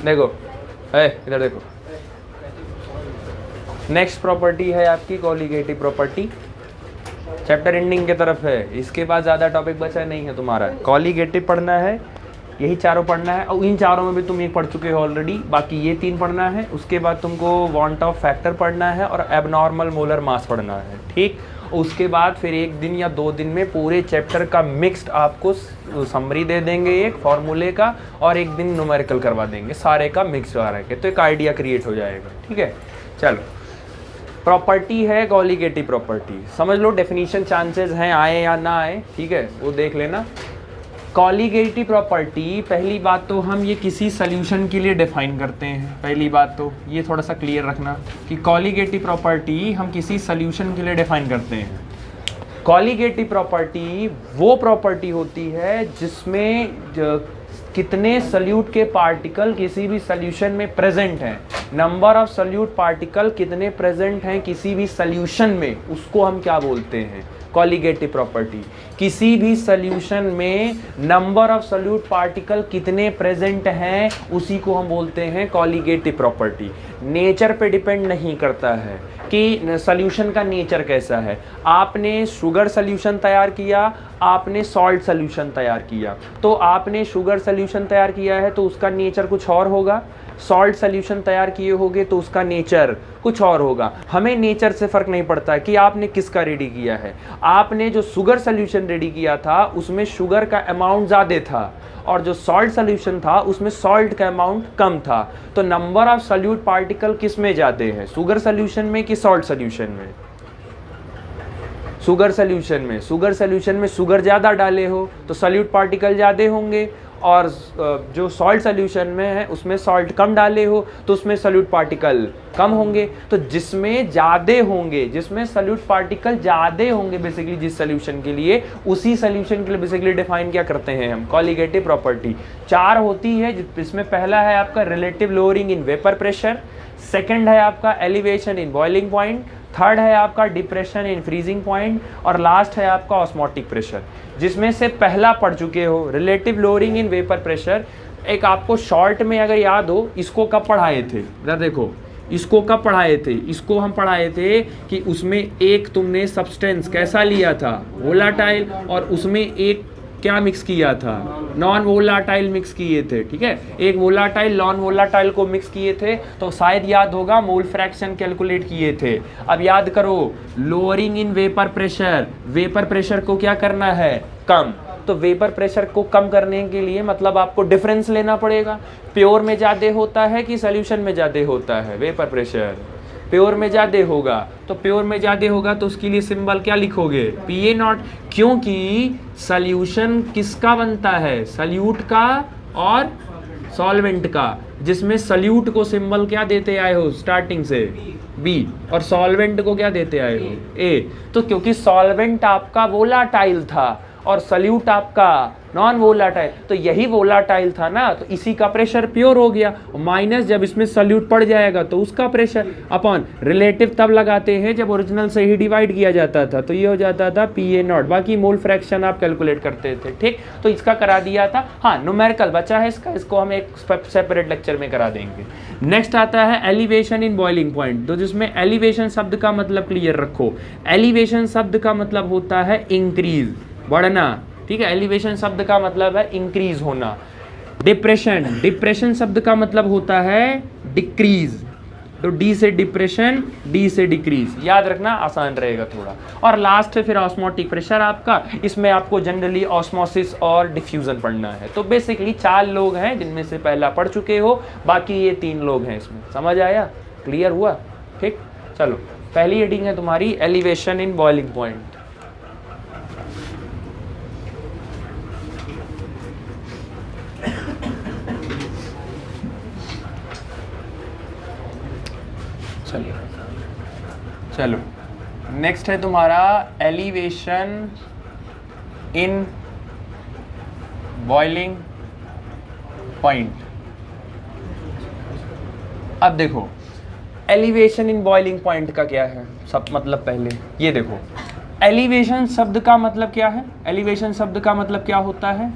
देखो इधर देखो, नेक्स्ट प्रॉपर्टी है आपकी कॉलिगेटिव प्रॉपर्टी, चैप्टर एंडिंग की तरफ है, इसके बाद ज़्यादा टॉपिक बचा नहीं है तुम्हारा। कॉलिगेटिव पढ़ना है, यही चारों पढ़ना है, और इन चारों में भी तुम एक पढ़ चुके हो ऑलरेडी, बाकी ये 3 पढ़ना है। उसके बाद तुमको वांट ऑफ फैक्टर पढ़ना है और एबनॉर्मल मोलर मास पढ़ना है, ठीक। उसके बाद फिर 1 दिन या 2 दिन में पूरे चैप्टर का मिक्स्ड आपको समरी दे देंगे, एक फॉर्मूले का, और 1 दिन न्यूमेरिकल करवा देंगे, सारे का मिक्स आ रहा है, तो एक आइडिया क्रिएट हो जाएगा, ठीक है। चलो, प्रॉपर्टी है कॉलिगेटिव प्रॉपर्टी, समझ लो, डेफिनेशन चांसेस हैं आए या ना आए, ठीक है, वो देख लेना। कॉलिगेटिव प्रॉपर्टी, पहली बात तो हम ये किसी सॉल्यूशन के लिए डिफाइन करते हैं, पहली बात तो ये थोड़ा सा क्लियर रखना कि कॉलिगेटिव प्रॉपर्टी हम किसी सॉल्यूशन के लिए डिफाइन करते हैं। कॉलिगेटिव प्रॉपर्टी वो प्रॉपर्टी होती है जिसमें कितने सॉल्यूट के पार्टिकल किसी भी सॉल्यूशन में प्रेजेंट हैं, नंबर ऑफ सॉल्यूट पार्टिकल कितने प्रेजेंट हैं किसी भी सॉल्यूशन में, उसको हम क्या बोलते हैं, कॉलिगेटिव प्रॉपर्टी। किसी भी सॉल्यूशन में नंबर ऑफ सॉल्यूट पार्टिकल कितने प्रेजेंट हैं उसी को हम बोलते हैं कॉलिगेटिव प्रॉपर्टी। नेचर पे डिपेंड नहीं करता है कि सॉल्यूशन का नेचर कैसा है। आपने शुगर सॉल्यूशन तैयार किया, आपने सॉल्ट सॉल्यूशन तैयार किया, तो आपने शुगर सॉल्यूशन तैयार किया है तो उसका नेचर कुछ और होगा, सॉल्ट सॉल्यूशन तैयार किए होगे तो उसका नेचर कुछ और होगा। हमें नेचर से फ़र्क नहीं पड़ता कि आपने किसका रेडी किया है। आपने जो शुगर सॉल्यूशन रेडी किया था उसमें शुगर का अमाउंट ज़्यादा था, और जो सॉल्ट सॉल्यूशन था उसमें सॉल्ट का अमाउंट कम था। तो नंबर ऑफ सॉल्यूट पार्टिकल किस में जाते हैं, शुगर सॉल्यूशन में कि सॉल्ट सॉल्यूशन में? शुगर सॉल्यूशन में। शुगर सॉल्यूशन में शुगर ज़्यादा डाले हो तो सॉल्यूट पार्टिकल ज़्यादा होंगे, और जो सॉल्ट सॉल्यूशन में है उसमें सॉल्ट कम डाले हो तो उसमें सॉल्यूट पार्टिकल कम होंगे। तो जिसमें ज़्यादा होंगे, जिसमें सॉल्यूट पार्टिकल ज़्यादा होंगे बेसिकली जिस सॉल्यूशन के लिए, उसी सॉल्यूशन के लिए बेसिकली डिफाइन क्या करते हैं हम, कॉलिगेटिव प्रॉपर्टी। 4 होती है, जिसमें पहला है आपका relative lowering in vapour pressure, second है आपका elevation in boiling point, third है आपका डिप्रेशन इन फ्रीजिंग पॉइंट, और लास्ट है आपका ऑस्मोटिक प्रेशर। जिसमें से पहला पढ़ चुके हो relative lowering in vapour pressure, एक आपको शॉर्ट में अगर याद हो, इसको कब पढ़ाए थे, इधर देखो, इसको कब पढ़ाए थे, इसको हम पढ़ाए थे कि उसमें एक तुमने सब्सटेंस कैसा लिया था, वोलाटाइल, और उसमें एक क्या मिक्स किया था, नॉन वोलाटाइल मिक्स किए थे, ठीक है, एक वोलाटाइल नॉन वोलाटाइल को मिक्स किए थे, तो शायद याद होगा मोल फ्रैक्शन कैलकुलेट किए थे। अब याद करो, lowering in vapour pressure, vapour pressure को क्या करना है, कम। तो वेपर प्रेशर को कम करने के लिए मतलब आपको डिफरेंस लेना पड़ेगा, प्योर में ज़्यादा होता है कि सॉल्यूशन में ज़्यादा होता है वेपर प्रेशर, प्योर में ज़्यादा होगा। तो प्योर में ज़्यादा होगा तो उसके लिए सिंबल क्या लिखोगे, PA0, क्योंकि सॉल्यूशन किसका बनता है, सॉल्यूट का और सॉल्वेंट का, जिसमें सॉल्यूट को सिंबल क्या देते आए हो स्टार्टिंग से, B, और सॉल्वेंट को क्या देते आए हो, A। तो क्योंकि सॉल्वेंट आपका वोलाटाइल था और सॉल्यूट आपका नॉन वोलाटाइल, तो यही वोलाटाइल था ना, तो इसी का प्रेशर प्योर हो गया, माइनस जब इसमें सॉल्यूट पड़ जाएगा तो उसका प्रेशर, अपॉन रिलेटिव तब लगाते हैं जब ओरिजिनल से ही डिवाइड किया जाता था, तो ये हो जाता था PA0, बाकी मोल फ्रैक्शन आप कैलकुलेट करते थे, ठीक। तो इसका करा दिया था। हाँ, न्यूमेरिकल बचा है इसका, इसको हम एक सेपरेट लेक्चर में करा देंगे। नेक्स्ट आता है एलिवेशन इन बॉइलिंग पॉइंट, तो जिसमें एलिवेशन शब्द का मतलब क्लियर रखो, एलिवेशन शब्द का मतलब होता है इंक्रीज, बढ़ना, ठीक है, एलिवेशन शब्द का मतलब है इंक्रीज होना। डिप्रेशन, डिप्रेशन शब्द का मतलब होता है डिक्रीज, तो डी से डिप्रेशन, डी से डिक्रीज, याद रखना, आसान रहेगा थोड़ा। और लास्ट है फिर ऑस्मोटिक प्रेशर आपका, इसमें आपको जनरली ऑस्मोसिस और डिफ्यूजन पढ़ना है। तो बेसिकली 4 लोग हैं जिनमें से पहला पढ़ चुके हो, बाकी ये 3 लोग हैं इसमें, समझ आया, क्लियर हुआ, ठीक। चलो, पहली हेडिंग है तुम्हारी एलिवेशन इन बॉइलिंग पॉइंट। चलो, नेक्स्ट है तुम्हारा एलिवेशन इन बॉइलिंग पॉइंट। अब देखो, एलिवेशन इन बॉइलिंग पॉइंट का क्या है सब, मतलब पहले ये देखो, एलिवेशन शब्द का मतलब क्या है, एलिवेशन शब्द का मतलब क्या होता है,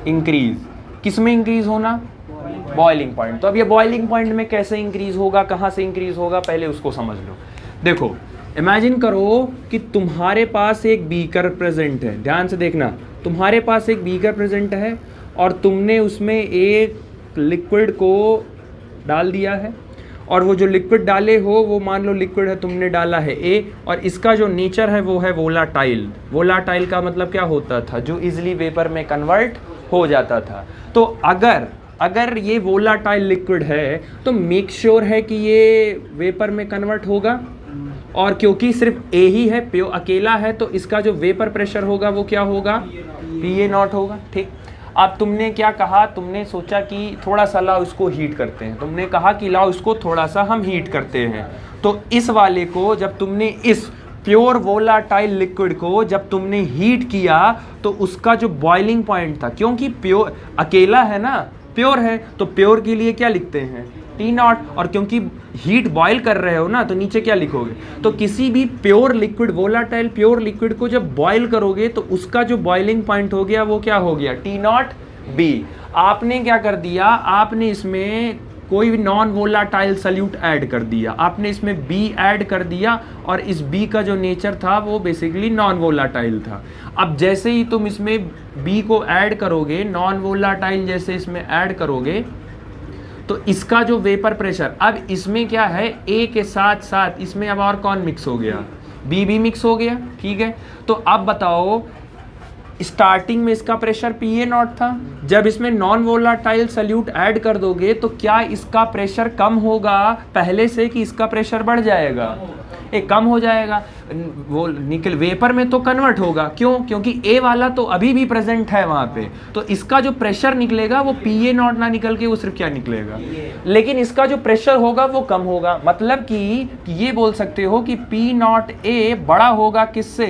इंक्रीज। किस में इंक्रीज होना, बॉइलिंग पॉइंट। तो अब ये बॉइलिंग पॉइंट में कैसे इंक्रीज होगा, कहाँ से इंक्रीज होगा, पहले उसको समझ लो। देखो इमेजिन करो कि तुम्हारे पास एक बीकर प्रेजेंट है, ध्यान से देखना, तुम्हारे पास एक बीकर प्रेजेंट है और तुमने उसमें एक लिक्विड को डाल दिया है, और वो जो लिक्विड डाले हो वो मान लो लिक्विड है, तुमने डाला है ए, और इसका जो नेचर है वो है वोलाटाइल। वोलाटाइल का मतलब क्या होता था, जो इजीली वेपर में कन्वर्ट हो जाता था। तो अगर ये वोलाटाइल लिक्विड है तो मेक श्योर है कि ये वेपर में कन्वर्ट होगा, और क्योंकि सिर्फ ए ही है, प्योर अकेला है, तो इसका जो वेपर प्रेशर होगा वो क्या होगा, PA0 होगा। ठीक, अब तुमने क्या कहा, तुमने सोचा कि थोड़ा सा लाओ इसको हीट करते हैं, तुमने कहा कि लाओ इसको थोड़ा सा हम हीट करते हैं। तो इस वाले को जब तुमने इस प्योर वोलाटाइल लिक्विड को जब तुमने हीट किया तो उसका जो बॉइलिंग पॉइंट था, क्योंकि प्योर अकेला है ना, प्योर है, तो प्योर के लिए क्या लिखते हैं, T0, और क्योंकि हीट बॉयल कर रहे हो ना तो नीचे क्या लिखोगे, तो किसी भी pure liquid, volatile pure liquid को जब बॉयल करोगे तो उसका जो बॉइलिंग पॉइंट हो गया वो क्या हो गया, T0B। आपने क्या कर दिया, आपने इसमें कोई भी नॉन वोलाटाइल सल्यूट ऐड कर दिया, आपने इसमें B ऐड कर दिया, और इस B का जो नेचर था वो बेसिकली नॉन वोलाटाइल था। अब जैसे ही तुम इसमें B को ऐड करोगे, नॉन वोलाटाइल जैसे इसमें ऐड करोगे, तो इसका जो वेपर प्रेशर, अब इसमें क्या है, A के साथ साथ इसमें अब और कौन मिक्स हो गया, B भी मिक्स हो गया। ठीक है, तो अब बताओ, स्टार्टिंग में इसका प्रेशर PA0 था, जब इसमें नॉन वोलाटाइल सल्यूट ऐड कर दोगे तो क्या इसका प्रेशर कम होगा पहले से, कि इसका प्रेशर बढ़ जाएगा, कम हो जाएगा। वो निकल वेपर में तो कन्वर्ट होगा, क्यों, क्योंकि ए वाला तो अभी भी प्रेजेंट है वहाँ पे, तो इसका जो प्रेशर निकलेगा वो PA0 ना निकल के वो सिर्फ क्या निकलेगा, लेकिन इसका जो प्रेशर होगा वो कम होगा। मतलब कि ये बोल सकते हो कि P0A बड़ा होगा किससे,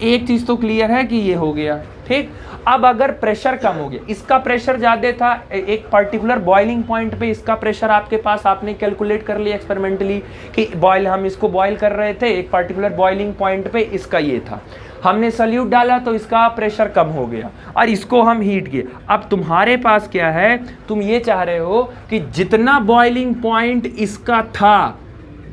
एक चीज तो क्लियर है कि ये हो गया। ठीक, अब अगर प्रेशर कम हो गया, इसका प्रेशर ज्यादा था, एक पर्टिकुलर बॉइलिंग पॉइंट पे इसका प्रेशर आपके पास, आपने कैलकुलेट कर लिया एक्सपेरिमेंटली कि हम इसको बॉयल कर रहे थे, एक पर्टिकुलर बॉइलिंग पॉइंट पे इसका ये था, हमने सल्यूट डाला तो इसका प्रेशर कम हो गया और इसको हम हीट किए। अब तुम्हारे पास क्या है, तुम ये चाह रहे हो कि जितना बॉइलिंग पॉइंट इसका था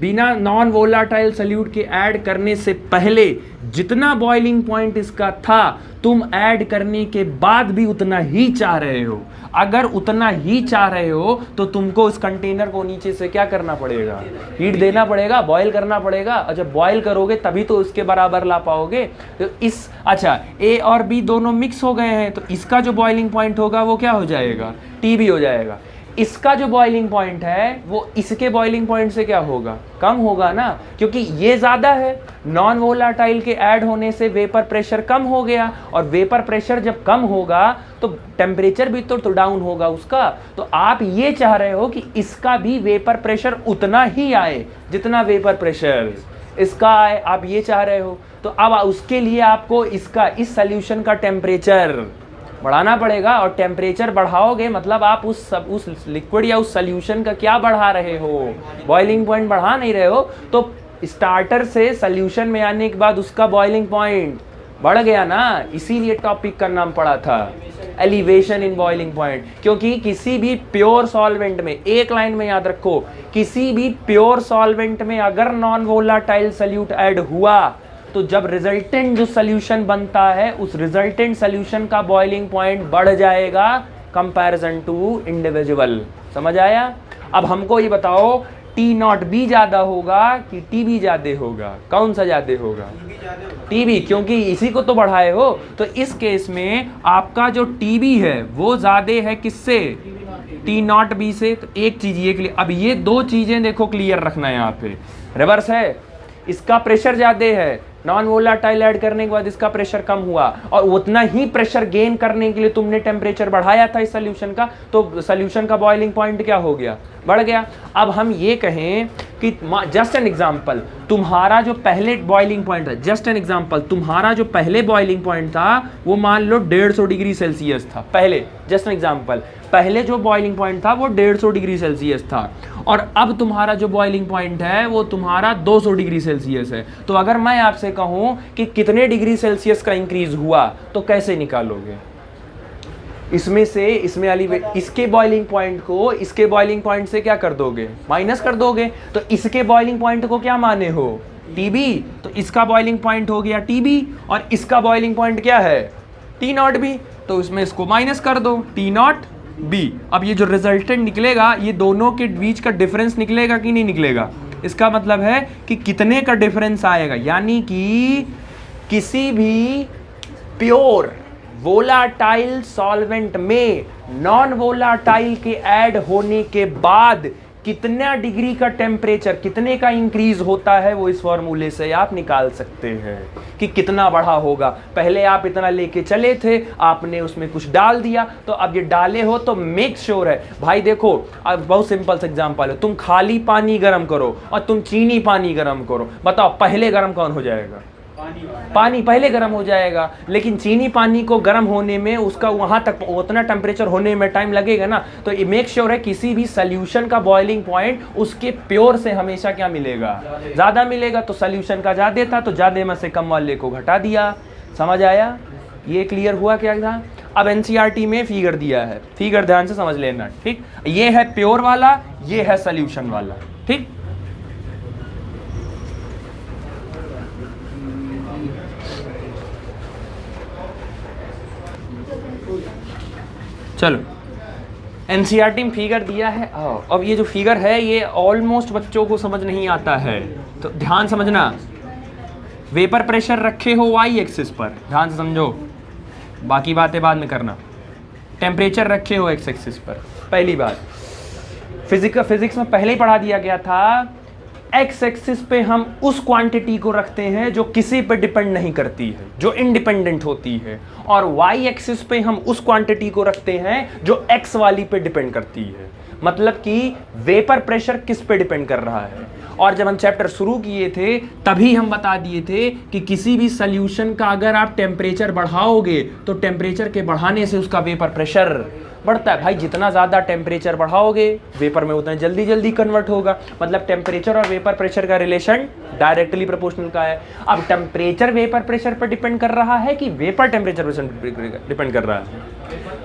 बिना नॉन वोलाटाइल सल्यूट के ऐड करने से पहले, जितना बॉइलिंग पॉइंट इसका था तुम ऐड करने के बाद भी उतना ही चाह रहे हो। अगर उतना ही चाह रहे हो तो तुमको उस कंटेनर को नीचे से क्या करना पड़ेगा, हीट देना पड़ेगा, बॉयल करना पड़ेगा, और जब बॉयल करोगे तभी तो उसके बराबर ला पाओगे। तो इस अच्छा A और B दोनों मिक्स हो गए हैं, तो इसका जो बॉइलिंग पॉइंट होगा वो क्या हो जाएगा, TB हो जाएगा। इसका जो बॉइलिंग पॉइंट है वो इसके बॉइलिंग पॉइंट से क्या होगा, कम होगा ना, क्योंकि ये ज़्यादा है, नॉन वोलाटाइल के ऐड होने से वेपर प्रेशर कम हो गया, और वेपर प्रेशर जब कम होगा तो टेम्परेचर भी तो डाउन होगा उसका। तो आप ये चाह रहे हो कि इसका भी वेपर प्रेशर उतना ही आए जितना वेपर प्रेशर इसका आए, आप ये चाह रहे हो। तो अब उसके लिए आपको इसका, इस सॉल्यूशन का टेम्परेचर बढ़ाना पड़ेगा, और टेम्परेचर बढ़ाओगे मतलब आप उस लिक्विड या उस सॉल्यूशन का क्या बढ़ा रहे हो, बॉइलिंग पॉइंट बढ़ा नहीं रहे हो। तो स्टार्टर से सॉल्यूशन में आने के बाद उसका बॉइलिंग पॉइंट बढ़ गया ना, इसीलिए टॉपिक का नाम पड़ा था एलिवेशन इन बॉइलिंग पॉइंट। क्योंकि किसी भी प्योर सॉल्वेंट में, एक लाइन में याद रखो, किसी भी प्योर सॉल्वेंट में अगर नॉन वोलाटाइल सल्यूट ऐड हुआ तो जब रिजल्टेंट जो सॉल्यूशन बनता है उस रिजल्टेंट सॉल्यूशन का बॉइलिंग पॉइंट बढ़ जाएगा कंपैरिजन टू इंडिविजुअल। समझ आया? अब हमको ये बताओ, T0B ज्यादा होगा कि TB ज्यादा होगा, कौन सा ज्यादा होगा? TB, क्योंकि इसी को तो बढ़ाए हो। तो इस केस में आपका जो TB है वो ज्यादा है किससे, T0B से। तो एक चीज ये क्लियर, अब ये दो चीजें देखो क्लियर रखना है, यहाँ पे रिवर्स है, इसका प्रेशर ज्यादा है, नॉन वोलाटाइल ऐड करने के बाद इसका प्रेशर कम हुआ, और उतना ही प्रेशर गेन करने के लिए तुमने टेम्परेचर बढ़ाया था इस सॉल्यूशन का, तो सॉल्यूशन का बॉइलिंग पॉइंट क्या हो गया, बढ़ गया। अब हम ये कहें कि जस्ट एन एग्जांपल, तुम्हारा जो पहले बॉइलिंग पॉइंट था, जस्ट एन एग्जांपल, तुम्हारा जो पहले बॉइलिंग पॉइंट था वो मान लो 150 डिग्री सेल्सियस था पहले, जस्ट एन एग्जांपल, पहले जो बॉइलिंग पॉइंट था वो 150 डिग्री सेल्सियस था, और अब तुम्हारा जो बॉइलिंग पॉइंट है वो तुम्हारा 200 डिग्री सेल्सियस है। तो अगर मैं आपसे कहूं कि कितने डिग्री सेल्सियस का इंक्रीज हुआ तो कैसे निकालोगे? इसमें से इसमें वाली इसके बॉइलिंग पॉइंट को इसके बॉइलिंग पॉइंट से क्या कर दोगे, माइनस कर दोगे। तो इसके बॉइलिंग पॉइंट को क्या माने हो, TB, तो इसका बॉइलिंग पॉइंट हो गया TB और इसका बॉइलिंग पॉइंट क्या है, T0 भी, तो इसमें इसको माइनस कर दो, T0B। अब ये जो रिजल्टेंट निकलेगा ये दोनों के बीच का डिफरेंस निकलेगा कि नहीं निकलेगा, इसका मतलब है कि कितने का डिफरेंस आएगा, यानी कि किसी भी प्योर वोलाटाइल सॉल्वेंट में नॉन वोलाटाइल के ऐड होने के बाद कितना डिग्री का टेम्परेचर, कितने का इंक्रीज होता है, वो इस फॉर्मूले से आप निकाल सकते हैं कि कितना बढ़ा होगा। पहले आप इतना लेके चले थे, आपने उसमें कुछ डाल दिया, तो अब ये डाले हो तो मेक श्योर है भाई। देखो अब बहुत सिंपल सा एग्जांपल है, तुम खाली पानी गर्म करो और तुम चीनी पानी गर्म करो, बताओ पहले गर्म कौन हो जाएगा, पानी पहले गर्म हो जाएगा। लेकिन चीनी पानी को गर्म होने में उसका वहां तक उतना टेम्परेचर होने में टाइम लगेगा ना। तो मेक श्योर है किसी भी सोल्यूशन का बॉइलिंग पॉइंट उसके प्योर से हमेशा क्या मिलेगा, ज्यादा मिलेगा। तो सोल्यूशन का ज्यादा था तो ज्यादा में से कम वाले को घटा दिया। समझ आया, ये क्लियर हुआ क्या था। अब एनसीईआरटी में फिगर दिया है, फिगर ध्यान से समझ लेना, ठीक। ये है प्योर वाला, ये है सोल्यूशन वाला, ठीक। चलो एनसीईआरटी में फिगर दिया है। अब ये जो फिगर है ये ऑलमोस्ट बच्चों को समझ नहीं आता है, तो ध्यान समझना। वेपर प्रेशर रखे हो वाई एक्सिस पर, ध्यान से समझो, बाकी बातें बाद में करना। टेम्परेचर रखे हो एक्स एक्सिस पर, पहली बात फिजिक्स में पहले ही पढ़ा दिया गया था। एक्स एक्सिस पे हम उस क्वांटिटी को रखते हैं जो किसी पे डिपेंड नहीं करती है, जो इंडिपेंडेंट होती है, और वाई एक्सिस पे हम उस क्वांटिटी को रखते हैं जो एक्स वाली पे डिपेंड करती है। मतलब कि वेपर प्रेशर किस पे डिपेंड कर रहा है। और जब हम चैप्टर शुरू किए थे तभी हम बता दिए थे कि किसी भी सॉल्यूशन का अगर आप टेम्परेचर बढ़ाओगे तो टेम्परेचर के बढ़ाने से उसका वेपर प्रेशर बढ़ता है। भाई जितना ज़्यादा टेम्परेचर बढ़ाओगे वेपर में उतना जल्दी जल्दी कन्वर्ट होगा। मतलब टेम्परेचर और वेपर प्रेशर का रिलेशन डायरेक्टली प्रोपोर्शनल का है। अब टेम्परेचर वेपर प्रेशर पर डिपेंड कर रहा है कि वेपर टेम्परेचर पर डिपेंड कर रहा है,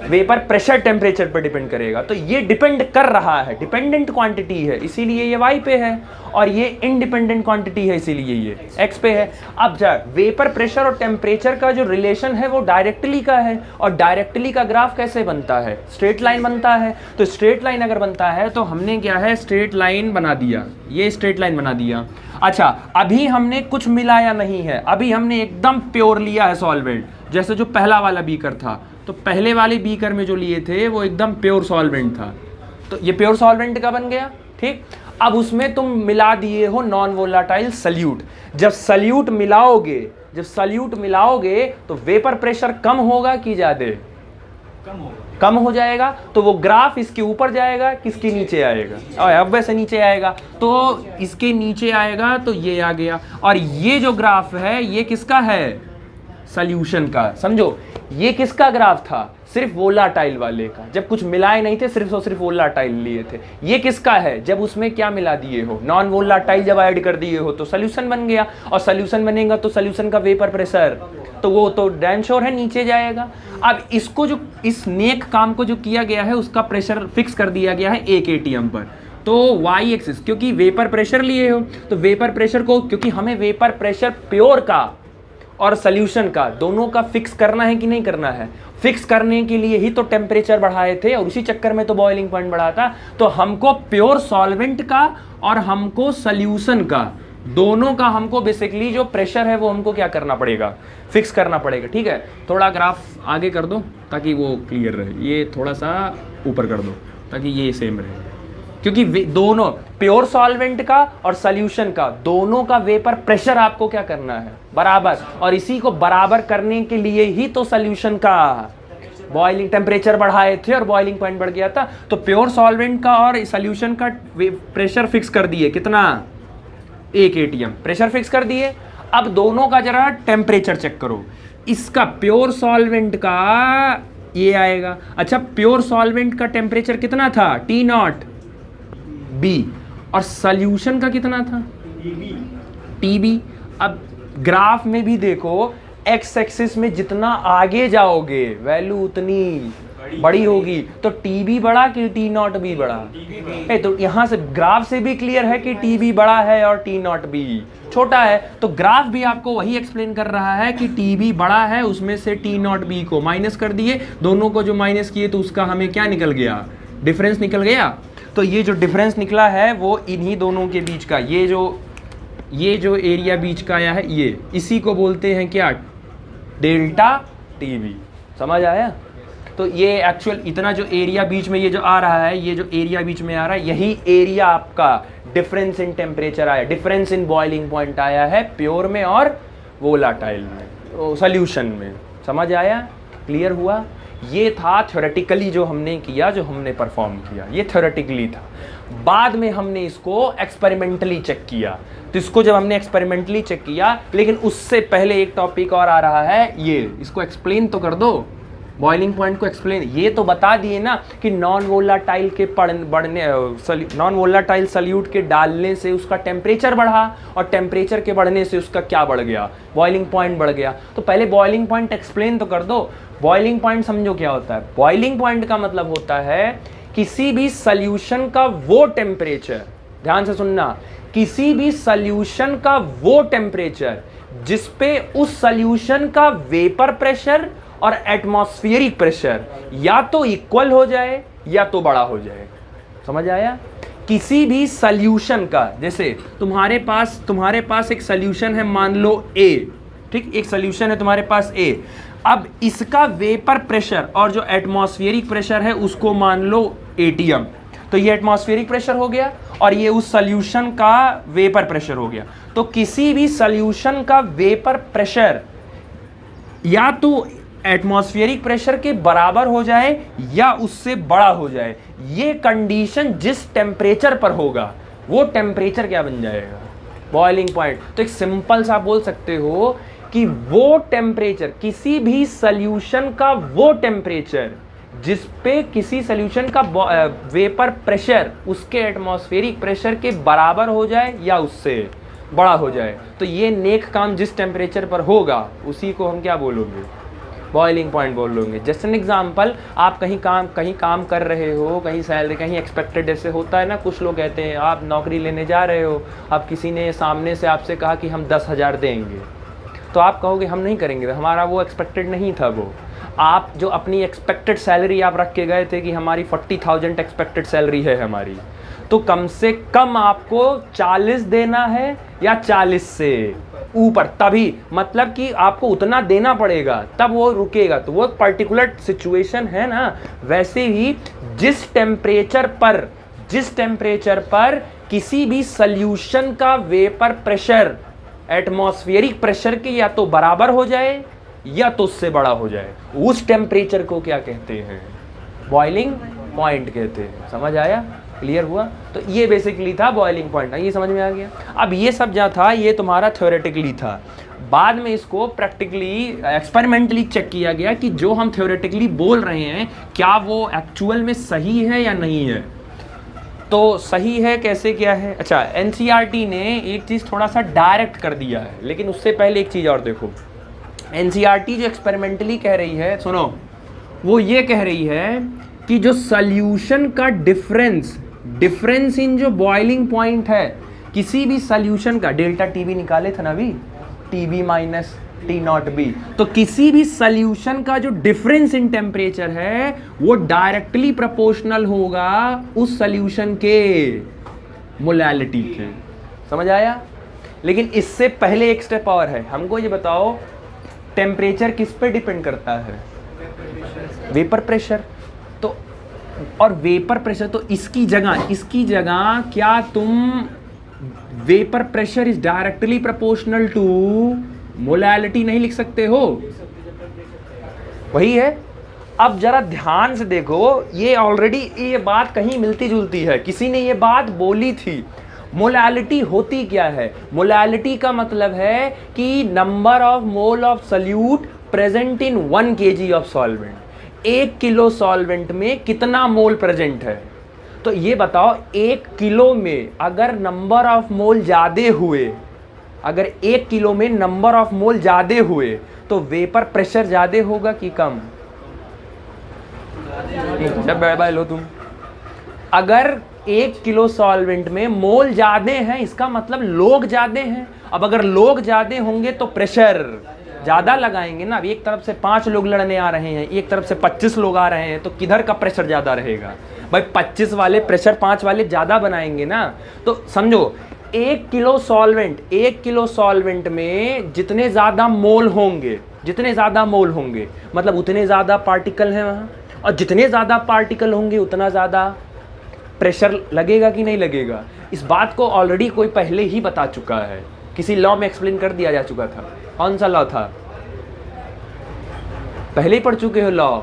वेपर प्रेशर टेम्परेचर पर डिपेंड करेगा। तो ये डिपेंड कर रहा है, डिपेंडेंट क्वांटिटी है इसीलिए ये वाई पे है, और ये इंडिपेंडेंट क्वांटिटी है इसीलिए ये एक्स पे है। अब वेपर प्रेशर और टेम्परेचर का जो रिलेशन है वो डायरेक्टली का है, और डायरेक्टली का ग्राफ कैसे बनता है, स्ट्रेट लाइन बनता है। तो स्ट्रेट लाइन अगर बनता है तो हमने क्या है, स्ट्रेट लाइन बना दिया, ये स्ट्रेट लाइन बना दिया। अच्छा, अभी हमने कुछ मिलाया नहीं है, अभी हमने एकदम प्योर लिया है सॉल्वेंट, जैसे जो पहला वाला बीकर था। तो पहले वाले बीकर में जो लिए थे वो एकदम प्योर सॉल्वेंट था, तो ये प्योर सॉल्वेंट का बन गया, ठीक। अब उसमें तुम मिला दिए हो नॉन वोलाटाइल सल्यूट। जब सल्यूट मिलाओगे तो वेपर प्रेशर कम होगा कि ज्यादा, कम हो जाएगा। तो वो ग्राफ इसके ऊपर जाएगा, किसके नीचे आएगा, और अब वैसे नीचे आएगा, तो इसके नीचे आएगा, तो ये आ गया। और ये जो ग्राफ है ये किसका है, सॉल्यूशन का। समझो ये किसका ग्राफ था, सिर्फ वोलाटाइल वाले का, जब कुछ मिलाए नहीं थे, सिर्फ और सिर्फ वोलाटाइल लिए थे। ये किसका है, जब उसमें क्या मिला दिए हो, नॉन वोलाटाइल जब ऐड कर दिए हो तो सॉल्यूशन बन गया, और सॉल्यूशन बनेगा तो सॉल्यूशन का वेपर प्रेशर तो वो तो डैम श्योर है नीचे जाएगा। अब इसको जो इस नेक काम को जो किया गया है उसका प्रेशर फिक्स कर दिया गया है 1 atm पर। तो वाई एक्सिस, क्योंकि वेपर प्रेशर लिए हो तो वेपर प्रेशर को, क्योंकि हमें वेपर प्रेशर प्योर का और सॉल्यूशन का दोनों का फिक्स करना है कि नहीं करना है, फिक्स करने के लिए ही तो टेम्परेचर बढ़ाए थे, और उसी चक्कर में तो बॉइलिंग पॉइंट बढ़ा था। तो हमको प्योर सॉल्वेंट का और हमको सॉल्यूशन का, दोनों का हमको बेसिकली जो प्रेशर है वो हमको क्या करना पड़ेगा, फिक्स करना पड़ेगा, ठीक है। थोड़ा ग्राफ आगे कर दो ताकि वो क्लियर रहे, ये थोड़ा सा ऊपर कर दो ताकि ये सेम रहे, क्योंकि दोनों प्योर सॉल्वेंट का और सॉल्यूशन का दोनों का वेपर प्रेशर आपको क्या करना है, बराबर। और इसी को बराबर करने के लिए ही तो सॉल्यूशन का बॉइलिंग टेम्परेचर बढ़ाए थे और बॉइलिंग पॉइंट बढ़ गया था। तो प्योर सॉल्वेंट का और सॉल्यूशन का प्रेशर फिक्स कर दिए, कितना, 1 atm प्रेशर फिक्स कर दिए। अब दोनों का जरा टेम्परेचर चेक करो, इसका प्योर सॉल्वेंट का ये आएगा। अच्छा, प्योर सॉल्वेंट का टेम्परेचर कितना था, T0B, और सॉल्यूशन का कितना था, TB। अब ग्राफ में भी देखो, एक्स एक्सिस में जितना आगे जाओगे वैल्यू उतनी बड़ी होगी। तो टी बी बड़ा कि टी नॉट बी बड़ा? तो यहाँ से ग्राफ से भी क्लियर है कि टी बी बड़ा है और टी नॉट बी छोटा है। तो ग्राफ भी आपको वही एक्सप्लेन कर रहा है कि टी बी बड़ा है, उसमें से टी नॉट बी को माइनस कर दिए, दोनों को जो माइनस किए तो उसका हमें क्या निकल गया? डिफरेंस निकल गया। तो ये जो डिफरेंस निकला है वो इन्हीं दोनों के बीच का, ये जो एरिया बीच का आया है, ये इसी को बोलते हैं क्या? Delta T B. समझ आया? तो ये एक्चुअल इतना जो एरिया बीच में ये जो आ रहा है, ये जो एरिया बीच में आ रहा है, यही एरिया आपका डिफरेंस इन टेम्परेचर आया, डिफरेंस इन बॉइलिंग पॉइंट आया है प्योर में और वोलाटाइल में, सॉल्यूशन में। समझ आया? क्लियर हुआ? ये था थ्योरेटिकली जो हमने किया, जो हमने परफॉर्म किया, ये थ्योरेटिकली था। बाद में हमने इसको एक्सपेरिमेंटली चेक किया। तो इसको जब हमने एक्सपेरिमेंटली चेक किया, लेकिन उससे पहले एक टॉपिक और आ रहा है, ये इसको एक्सप्लेन तो कर दो, बॉइलिंग पॉइंट को एक्सप्लेन। ये तो बता दिए ना कि नॉन वोलाटाइल के नॉन वोलाटाइल सॉल्यूट के डालने से उसका टेम्परेचर बढ़ा, और टेम्परेचर के बढ़ने से उसका क्या बढ़ गया? बॉइलिंग पॉइंट बढ़ गया। तो पहले बॉइलिंग पॉइंट एक्सप्लेन तो कर दो। बॉइलिंग पॉइंट समझो क्या होता है। बॉइलिंग पॉइंट का मतलब होता है किसी भी सॉल्यूशन का वो टेम्परेचर, ध्यान से सुनना, किसी भी सॉल्यूशन का वो टेम्परेचर जिस पे उस सॉल्यूशन का वेपर प्रेशर और एटमॉस्फेरिक प्रेशर या तो इक्वल हो जाए या तो बड़ा हो जाए। समझ आया? किसी भी सॉल्यूशन का, जैसे तुम्हारे पास एक सॉल्यूशन है, मान लो A, ठीक, एक सॉल्यूशन है तुम्हारे पास A। अब इसका वेपर प्रेशर और जो एटमॉस्फेरिक प्रेशर है उसको मान लो ATM। तो ये एटमॉस्फेरिक प्रेशर हो गया और ये उस सॉल्यूशन का वेपर प्रेशर हो गया। तो किसी भी सॉल्यूशन का वेपर प्रेशर या तो एटमॉस्फेरिक प्रेशर के बराबर हो जाए या उससे बड़ा हो जाए। ये कंडीशन जिस टेम्परेचर पर होगा वो टेम्परेचर क्या बन जाएगा? Boiling point. तो एक सिंपल सा बोल सकते हो कि वो टेम्परेचर, किसी भी सॉल्यूशन का वो टेम्परेचर जिस पे किसी सॉल्यूशन का वेपर प्रेशर उसके एटमॉस्फेरिक प्रेशर के बराबर हो जाए या उससे बड़ा हो जाए। तो ये नेक काम जिस टेम्परेचर पर होगा उसी को हम क्या बोलोगे? बॉइलिंग पॉइंट बोल लोगे। जस्ट एन एग्जाम्पल, आप कहीं काम कर रहे हो, कहीं सैलरी, कहीं एक्सपेक्टेड, ऐसे होता है ना, कुछ लोग कहते हैं आप नौकरी लेने जा रहे हो, अब किसी ने सामने से आपसे कहा कि हम 10,000 देंगे, तो आप कहोगे हम नहीं करेंगे, हमारा वो एक्सपेक्टेड नहीं था। वो आप जो अपनी एक्सपेक्टेड सैलरी आप रख के गए थे कि हमारी 40,000 एक्सपेक्टेड सैलरी है हमारी, तो कम से कम आपको 40 देना है या 40 से ऊपर, तभी, मतलब कि आपको उतना देना पड़ेगा तब वो रुकेगा। तो वो पर्टिकुलर सिचुएशन है ना। वैसे ही जिस टेम्परेचर पर किसी भी सॉल्यूशन का वेपर प्रेशर एटमॉस्फेरिक प्रेशर के या तो बराबर हो जाए या तो उससे बड़ा हो जाए, उस टेम्परेचर को क्या कहते हैं? बॉइलिंग पॉइंट कहते हैं। समझ आया? क्लियर हुआ? तो ये बेसिकली था बॉइलिंग पॉइंट। ये समझ में आ गया? अब ये सब जो था ये तुम्हारा थ्योरेटिकली था। बाद में इसको प्रैक्टिकली एक्सपेरिमेंटली चेक किया गया कि जो हम थ्योरेटिकली बोल रहे हैं क्या वो एक्चुअल में सही है या नहीं है। तो सही है कैसे, क्या है? अच्छा, एनसीईआरटी ने एक चीज़ थोड़ा सा डायरेक्ट कर दिया है, लेकिन उससे पहले एक चीज़ और देखो। एनसीईआरटी जो एक्सपेरिमेंटली कह रही है, सुनो, वो ये कह रही है कि जो सॉल्यूशन का डिफरेंस इन जो बॉइलिंग पॉइंट है किसी भी सॉल्यूशन का, डेल्टा टीबी निकाले थे ना अभी, TB minus T naught B, तो किसी भी सॉल्यूशन का जो डिफरेंस इन टेम्परेचर है वो डायरेक्टली प्रोपोर्शनल होगा उस सॉल्यूशन के मोलैलिटी के। समझ आया? लेकिन इससे पहले एक स्टेप और है। हमको ये बताओ टेम्परेचर किस पे डिपेंड करता है? Vapour pressure. तो और वेपर प्रेशर, तो इसकी जगह क्या तुम vapour pressure is directly proportional to molality नहीं लिख सकते हो? वही है। अब जरा ध्यान से देखो, ये ऑलरेडी ये बात कहीं मिलती जुलती है, किसी ने ये बात बोली थी। मोलैलिटी होती क्या है? मोलैलिटी का मतलब है कि number of mole of solute present in 1 kg of solvent. 1 kilo solvent में कितना मोल प्रेजेंट है? तो ये बताओ 1 किलो में अगर नंबर ऑफ मोल ज़्यादा हुए, अगर 1 किलो में नंबर ऑफ मोल ज़्यादा हुए तो वेपर प्रेशर ज़्यादा होगा कि कम? जब बाय लो तुम। अगर 1 किलो सॉल्वेंट में मोल ज्यादा हैं, इसका मतलब लोग ज्यादा हैं। अब अगर लोग ज्यादा होंगे तो प्रेशर ज्यादा लगाएंगे ना। अब एक तरफ से 5 लोग लड़ने आ रहे हैं, एक तरफ से 25 लोग आ रहे हैं, तो किधर का प्रेशर ज्यादा रहेगा भाई? 25 वाले प्रेशर 5 वाले ज्यादा बनाएंगे ना। तो समझो 1 किलो सॉल्वेंट में जितने ज्यादा मोल होंगे, मतलब उतने ज्यादा पार्टिकल हैं वहां, और जितने ज्यादा पार्टिकल होंगे उतना ज्यादा प्रेशर लगेगा कि नहीं लगेगा? इस बात को ऑलरेडी कोई पहले ही बता चुका है, किसी लॉ में एक्सप्लेन कर दिया जा चुका था। कौन सा लॉ था? पहले ही पढ़ चुके हो लॉ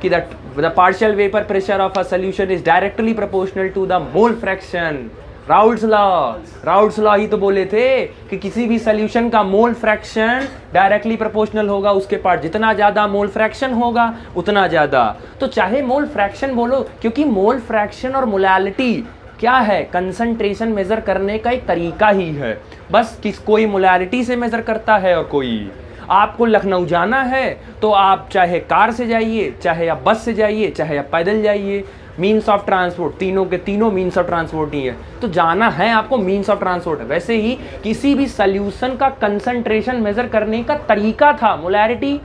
कि the partial vapour pressure of a solution is directly proportional to the mole fraction. Raoult's law ही तो बोले थे कि किसी भी सॉल्यूशन का मोल फ्रैक्शन डायरेक्टली प्रोपोर्शनल होगा उसके पार्ट। जितना ज्यादा मोल फ्रैक्शन होगा उतना ज्यादा। तो चाहे मोल फ्रैक्शन बोलो, क्योंकि मोल फ्रैक्शन और मोलैलिटी क्या है? कंसंट्रेशन मेजर करने का एक तरीका ही है। बस कोई मोलैलिटी से मेजर करता है और कोई। आपको लखनऊ जाना है तो आप चाहे कार से जाइए, चाहे आप बस से जाइए, चाहे आप पैदल जाइए, मीन्स ऑफ ट्रांसपोर्ट, तीनों के तीनों मीन्स ऑफ ट्रांसपोर्ट ही है। तो जाना है आपको, मीन्स ऑफ ट्रांसपोर्ट है। वैसे ही किसी भी सॉल्यूशन का कंसंट्रेशन मेजर करने का तरीका था मोलैलिटी,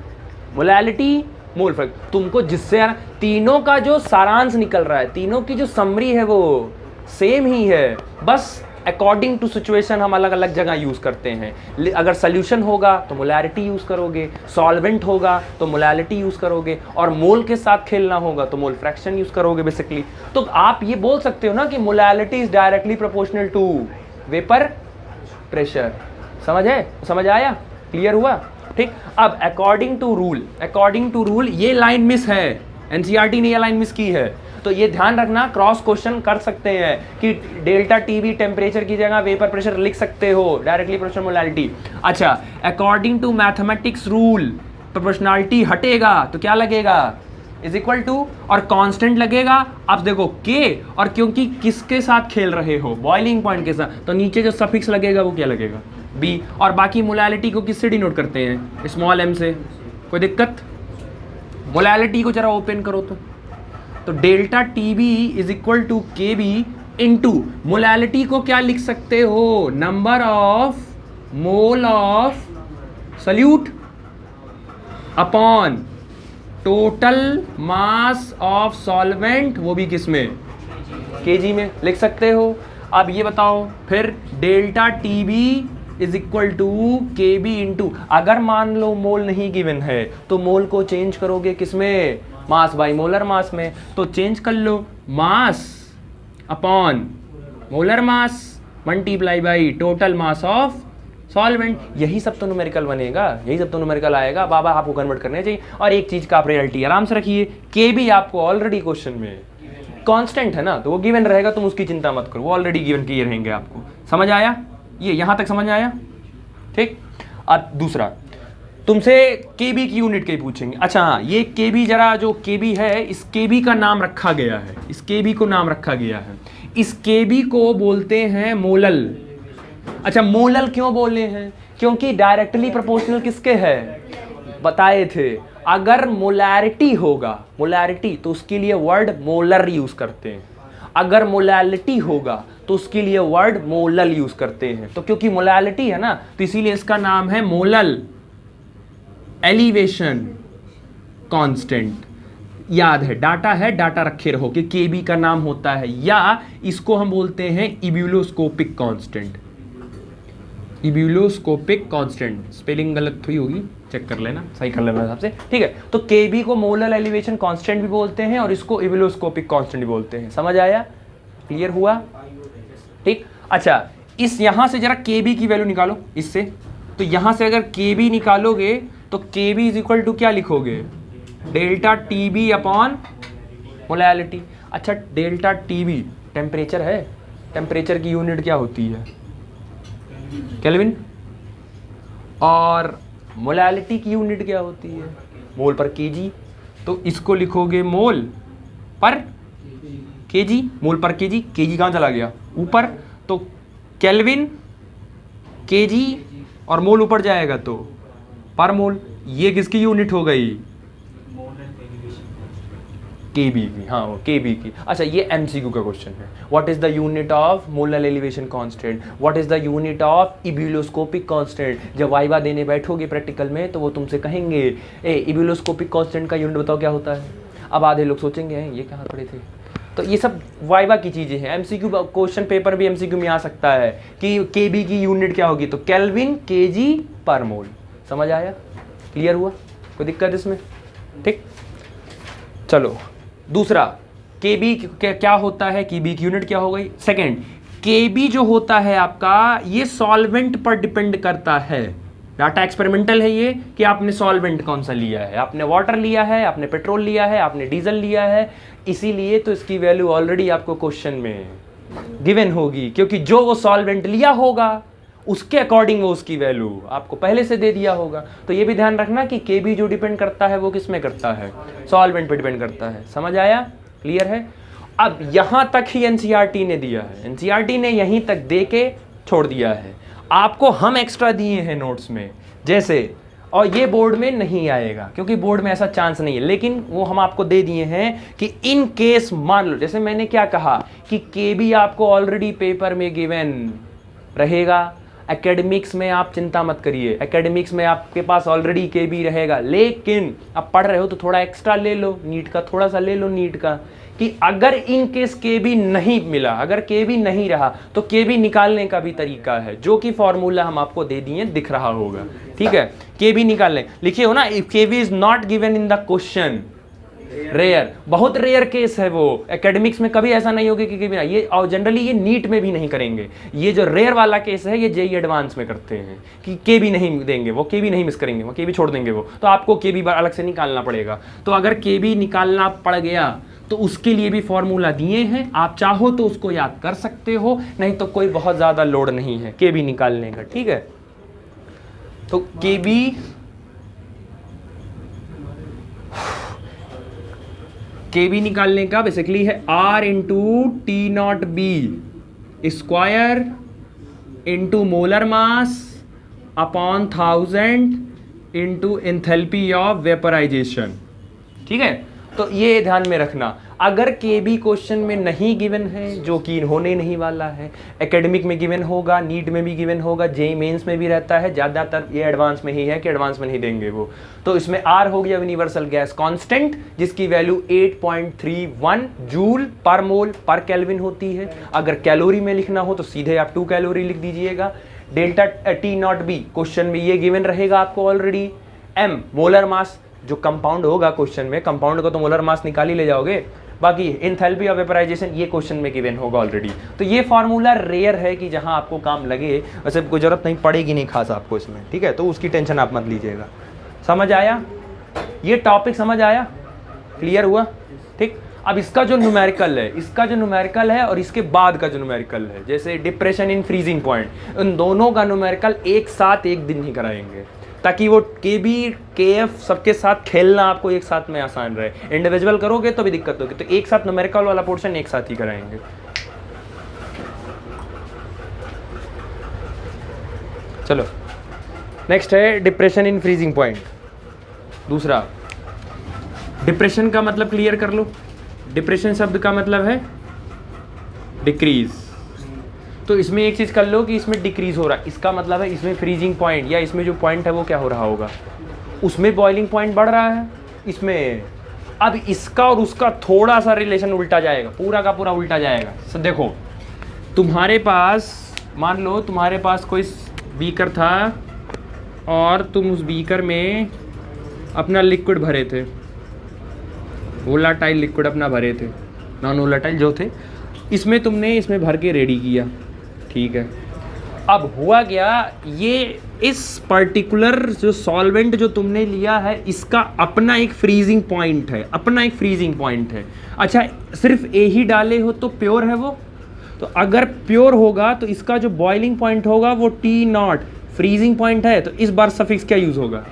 मोल फ्रैक्शन। तुमको जिससे तीनों का जो सारांश निकल रहा है, तीनों की जो समरी है वो सेम ही है, बस अकॉर्डिंग टू सिचुएशन हम अलग अलग जगह यूज करते हैं। अगर सोल्यूशन होगा तो मोलैलिटी यूज करोगे, सॉल्वेंट होगा तो मोलैलिटी यूज करोगे, और मोल के साथ खेलना होगा तो मोल फ्रैक्शन यूज करोगे बेसिकली। तो आप ये बोल सकते हो ना कि molality is directly proportional to vapour pressure. समझ आया? क्लियर हुआ? ठीक। अब अकॉर्डिंग टू रूल ये लाइन मिस है, एनसीईआरटी ने ये लाइन मिस की है। तो ये ध्यान रखना, क्रॉस क्वेश्चन कर सकते हैं कि डेल्टा टीबी टेम्परेचर की जगह वेपर प्रेशर लिख सकते हो, डायरेक्टली प्रोपोर्शनल मोलैलिटी। अच्छा, according to mathematics rule proportionality हटेगा तो क्या लगेगा? इज इक्वल टू, और कांस्टेंट लगेगा। अब देखो के, और क्योंकि किसके साथ खेल रहे हो? बॉइलिंग पॉइंट के साथ, तो नीचे जो सफिक्स लगेगा वो क्या लगेगा? बी। और बाकी मोलैलिटी को किससे डिनोट करते हैं? स्मॉल एम से। कोई दिक्कत? मोलैलिटी को जरा ओपन करो तो delta T B is equal to K B into molality को क्या लिख सकते हो? Number of mole of solute upon total mass of solvent, वो भी किस में? केजी में लिख सकते हो। अब ये बताओ फिर delta T B is equal to K B into, अगर मान लो मोल नहीं गिवन है तो मोल को चेंज करोगे किसमें? मास बाई मोलर मास में। तो चेंज कर लो, mass upon molar mass multiply by total mass of solvent. यही सब तो न्यूमेरिकल बनेगा, यही सब तो न्यूमेरिकल आएगा। बाबा आपको कन्वर्ट करने चाहिए। और एक चीज का आप रियलिटी आराम से रखिए, के भी आपको ऑलरेडी क्वेश्चन में कांस्टेंट है ना, तो वो गिवन रहेगा, तुम उसकी चिंता मत करो, वो ऑलरेडी गिवन किए रहेंगे आपको। समझ आया? ये यहां तक समझ आया? ठीक। अब दूसरा, तुमसे केबी की यूनिट के पूछेंगे। अच्छा हाँ, ये केबी जरा, जो केबी है, इस केबी का नाम रखा गया है, इस केबी को नाम रखा गया है। इस केबी को बोलते हैं मोलल। अच्छा, मोलल क्यों बोले हैं? क्योंकि डायरेक्टली प्रोपोर्शनल किसके है? बताए थे। अगर मोलैरिटी होगा, मोलैरिटी, तो उसके लिए वर्ड मोलर यूज करते हैं। अगर मोलैलिटी होगा तो उसके लिए वर्ड मोलल यूज करते हैं। तो क्योंकि मोलैलिटी है ना, तो इसीलिए इसका नाम है मोलल एलिवेशन कांस्टेंट। याद है, डाटा है, डाटा रखे रहो कि केबी का नाम होता है, या इसको हम बोलते हैं इब्यूलोस्कोपिक कांस्टेंट। इब्यूलोस्कोपिक कांस्टेंट, स्पेलिंग गलत हुई होगी, चेक कर लेना, सही कर लेना हिसाब से। ठीक है, तो केबी को मोलर एलिवेशन कांस्टेंट भी बोलते हैं और इसको इब्यूलोस्कोपिक कांस्टेंट भी बोलते हैं। समझ आया? क्लियर हुआ? ठीक। अच्छा, इस यहां से जरा केबी की वैल्यू निकालो इससे। तो यहां से अगर केबी निकालोगे तो केबी इज इक्वल टू क्या लिखोगे? Delta TB upon molality. अच्छा, डेल्टा टीबी टेम्परेचर है, टेम्परेचर की यूनिट क्या होती है? केल्विन। और मोलैलिटी की यूनिट क्या होती है? मोल पर केजी। तो इसको लिखोगे मोल पर केजी, मोल पर केजी। केजी कहाँ चला गया? ऊपर। तो केल्विन, केजी और मोल ऊपर जाएगा तो पर मोल। ये किसकी यूनिट हो गई? केबी की, हाँ वो केबी की। अच्छा ये एमसीक्यू का क्वेश्चन है। What is the unit of molar elevation constant, what is the unit of ebullioscopic constant. जब वाइवा देने बैठोगे प्रैक्टिकल में तो वो तुमसे कहेंगे ए इब्यूलोस्कोपिक कांस्टेंट का यूनिट बताओ क्या होता है। अब आधे लोग सोचेंगे ये कहाँ पढ़े थे। तो ये सब वाइवा की चीज़ें हैं। एमसीक्यू क्वेश्चन पेपर भी एमसीक्यू में आ सकता है कि केबी की यूनिट क्या होगी, तो केल्विन केजी पर मोल। समझ आया, क्लियर हुआ, कोई दिक्कत इसमें, ठीक। चलो दूसरा, केबी क्या होता है, केबी की यूनिट क्या हो गई। सेकंड, केबी जो होता है आपका ये सॉल्वेंट पर डिपेंड करता है। डाटा एक्सपेरिमेंटल है ये कि आपने सॉल्वेंट कौन सा लिया है, आपने वाटर लिया है, आपने पेट्रोल लिया है, आपने डीजल लिया है, इसीलिए तो इसकी वैल्यू ऑलरेडी आपको क्वेश्चन में गिवन होगी, क्योंकि जो वो सॉल्वेंट लिया होगा उसके अकॉर्डिंग वो उसकी वैल्यू आपको पहले से दे दिया होगा। तो ये भी ध्यान रखना कि केबी जो डिपेंड करता है वो किस में करता है, सॉल्वेंट पे डिपेंड करता है। समझ आया, क्लियर है। अब यहां तक ही एनसीईआरटी ने दिया है, एनसीईआरटी ने यहीं तक दे के छोड़ दिया है। आपको हम एक्स्ट्रा दिए हैं नोट्स में जैसे, और ये बोर्ड में नहीं आएगा क्योंकि बोर्ड में ऐसा चांस नहीं है, लेकिन वो हम आपको दे दिए हैं कि इन केस मान लो, जैसे मैंने क्या कहा कि केबी आपको ऑलरेडी पेपर में गिवन रहेगा। एकेडमिक्स में आप चिंता मत करिए, एकेडमिक्स में आपके पास ऑलरेडी केबी रहेगा, लेकिन आप पढ़ रहे हो तो थोड़ा एक्स्ट्रा ले लो, नीट का थोड़ा सा ले लो नीट का, कि अगर इन केस केबी नहीं मिला, अगर केबी नहीं रहा तो केबी निकालने का भी तरीका है, जो कि फॉर्मूला हम आपको दे दिए, दिख रहा होगा, ठीक है। केबी निकालने लिखिए हो ना, if K B is not given in the question, rare, बहुत रेयर केस है वो। एकेडमिक्स में कभी ऐसा नहीं होगा कि केबी, ये और जनरली ये नीट में भी नहीं करेंगे। ये जो रेयर वाला केस है ये जेईई एडवांस में करते हैं कि केबी नहीं देंगे, वो केबी नहीं मिस करेंगे, वो केबी छोड़ देंगे, वो तो आपको केबी अलग से निकालना पड़ेगा। तो अगर केबी निकालना पड़ गया तो उसके लिए भी फॉर्मूला दिए हैं, आप चाहो तो उसको याद कर सकते हो, नहीं तो कोई बहुत ज़्यादा लोड नहीं है केबी निकालने का, ठीक है। तो केबी निकालने का बेसिकली है R into T naught B square into molar mass upon 1000 into enthalpy of vaporisation, ठीक है। तो ये ध्यान में रखना, अगर केबी क्वेश्चन में नहीं गिवन है, जो कि होने नहीं वाला है, एकेडमिक में गिवन होगा, नीट में भी गिवन होगा, जेईई मेंस में भी रहता है, ज़्यादातर ये एडवांस में ही है कि एडवांस में नहीं देंगे वो। तो इसमें आर हो गया यूनिवर्सल गैस कांस्टेंट, जिसकी वैल्यू 8.31 जूल पर मोल पर केल्विन होती है। अगर कैलोरी में लिखना हो तो सीधे आप 2 कैलोरी लिख दीजिएगा। Delta T naught B question में ये गिवन रहेगा आपको ऑलरेडी। एम मोलर मास, जो कंपाउंड होगा क्वेश्चन में, कंपाउंड का तो मोलर मास निकाल ही ले जाओगे, बाकी एंथैल्पी ऑफ वेपराइजेशन ये क्वेश्चन में गिवन होगा ऑलरेडी। तो ये फार्मूला रेयर है कि जहां आपको काम लगे, वैसे कोई जरूरत नहीं पड़ेगी नहीं खास आपको इसमें, ठीक है। तो उसकी टेंशन आप मत लीजिएगा। समझ आया, ये टॉपिक समझ आया, क्लियर हुआ, ठीक। अब इसका जो न्यूमेरिकल है, इसका जो न्यूमेरिकल है और इसके बाद का जो न्यूमेरिकल है, जैसे डिप्रेशन इन फ्रीजिंग पॉइंट, उन दोनों का न्यूमेरिकल एक साथ एक दिन ही कराएंगे, ताकि वो केबी केएफ सबके साथ खेलना आपको एक साथ में आसान रहे। इंडिविजुअल करोगे तो भी दिक्कत होगी, तो एक साथ न्यूमेरिकल वाला पोर्शन एक साथ ही कराएंगे। चलो नेक्स्ट है डिप्रेशन इन फ्रीजिंग पॉइंट। दूसरा, डिप्रेशन का मतलब क्लियर कर लो। डिप्रेशन शब्द का मतलब है डिक्रीज, तो इसमें एक चीज़ कर लो कि इसमें डिक्रीज हो रहा है, इसका मतलब है इसमें फ्रीजिंग पॉइंट या इसमें जो पॉइंट है वो क्या हो रहा होगा, उसमें बॉइलिंग पॉइंट बढ़ रहा है इसमें। अब इसका और उसका थोड़ा सा रिलेशन उल्टा जाएगा, पूरा का पूरा उल्टा जाएगा। तो देखो, तुम्हारे पास मान लो तुम्हारे पास कोई बीकर था और तुम उस बीकर में अपना लिक्विड भरे थे, वोलाटाइल लिक्विड अपना भरे थे, नॉन वोलाटाइल जो थे, इसमें तुमने इसमें भर के रेडी किया, ठीक है। अब हुआ क्या, ये इस पर्टिकुलर जो सॉल्वेंट जो तुमने लिया है इसका अपना एक फ्रीजिंग पॉइंट है, अपना एक फ्रीजिंग पॉइंट है। अच्छा, सिर्फ ए ही डाले हो तो प्योर है वो, तो अगर प्योर होगा तो इसका जो बॉइलिंग पॉइंट होगा वो टी नॉट फ्रीजिंग पॉइंट है, तो इस बार सफिक्स क्या यूज होगा,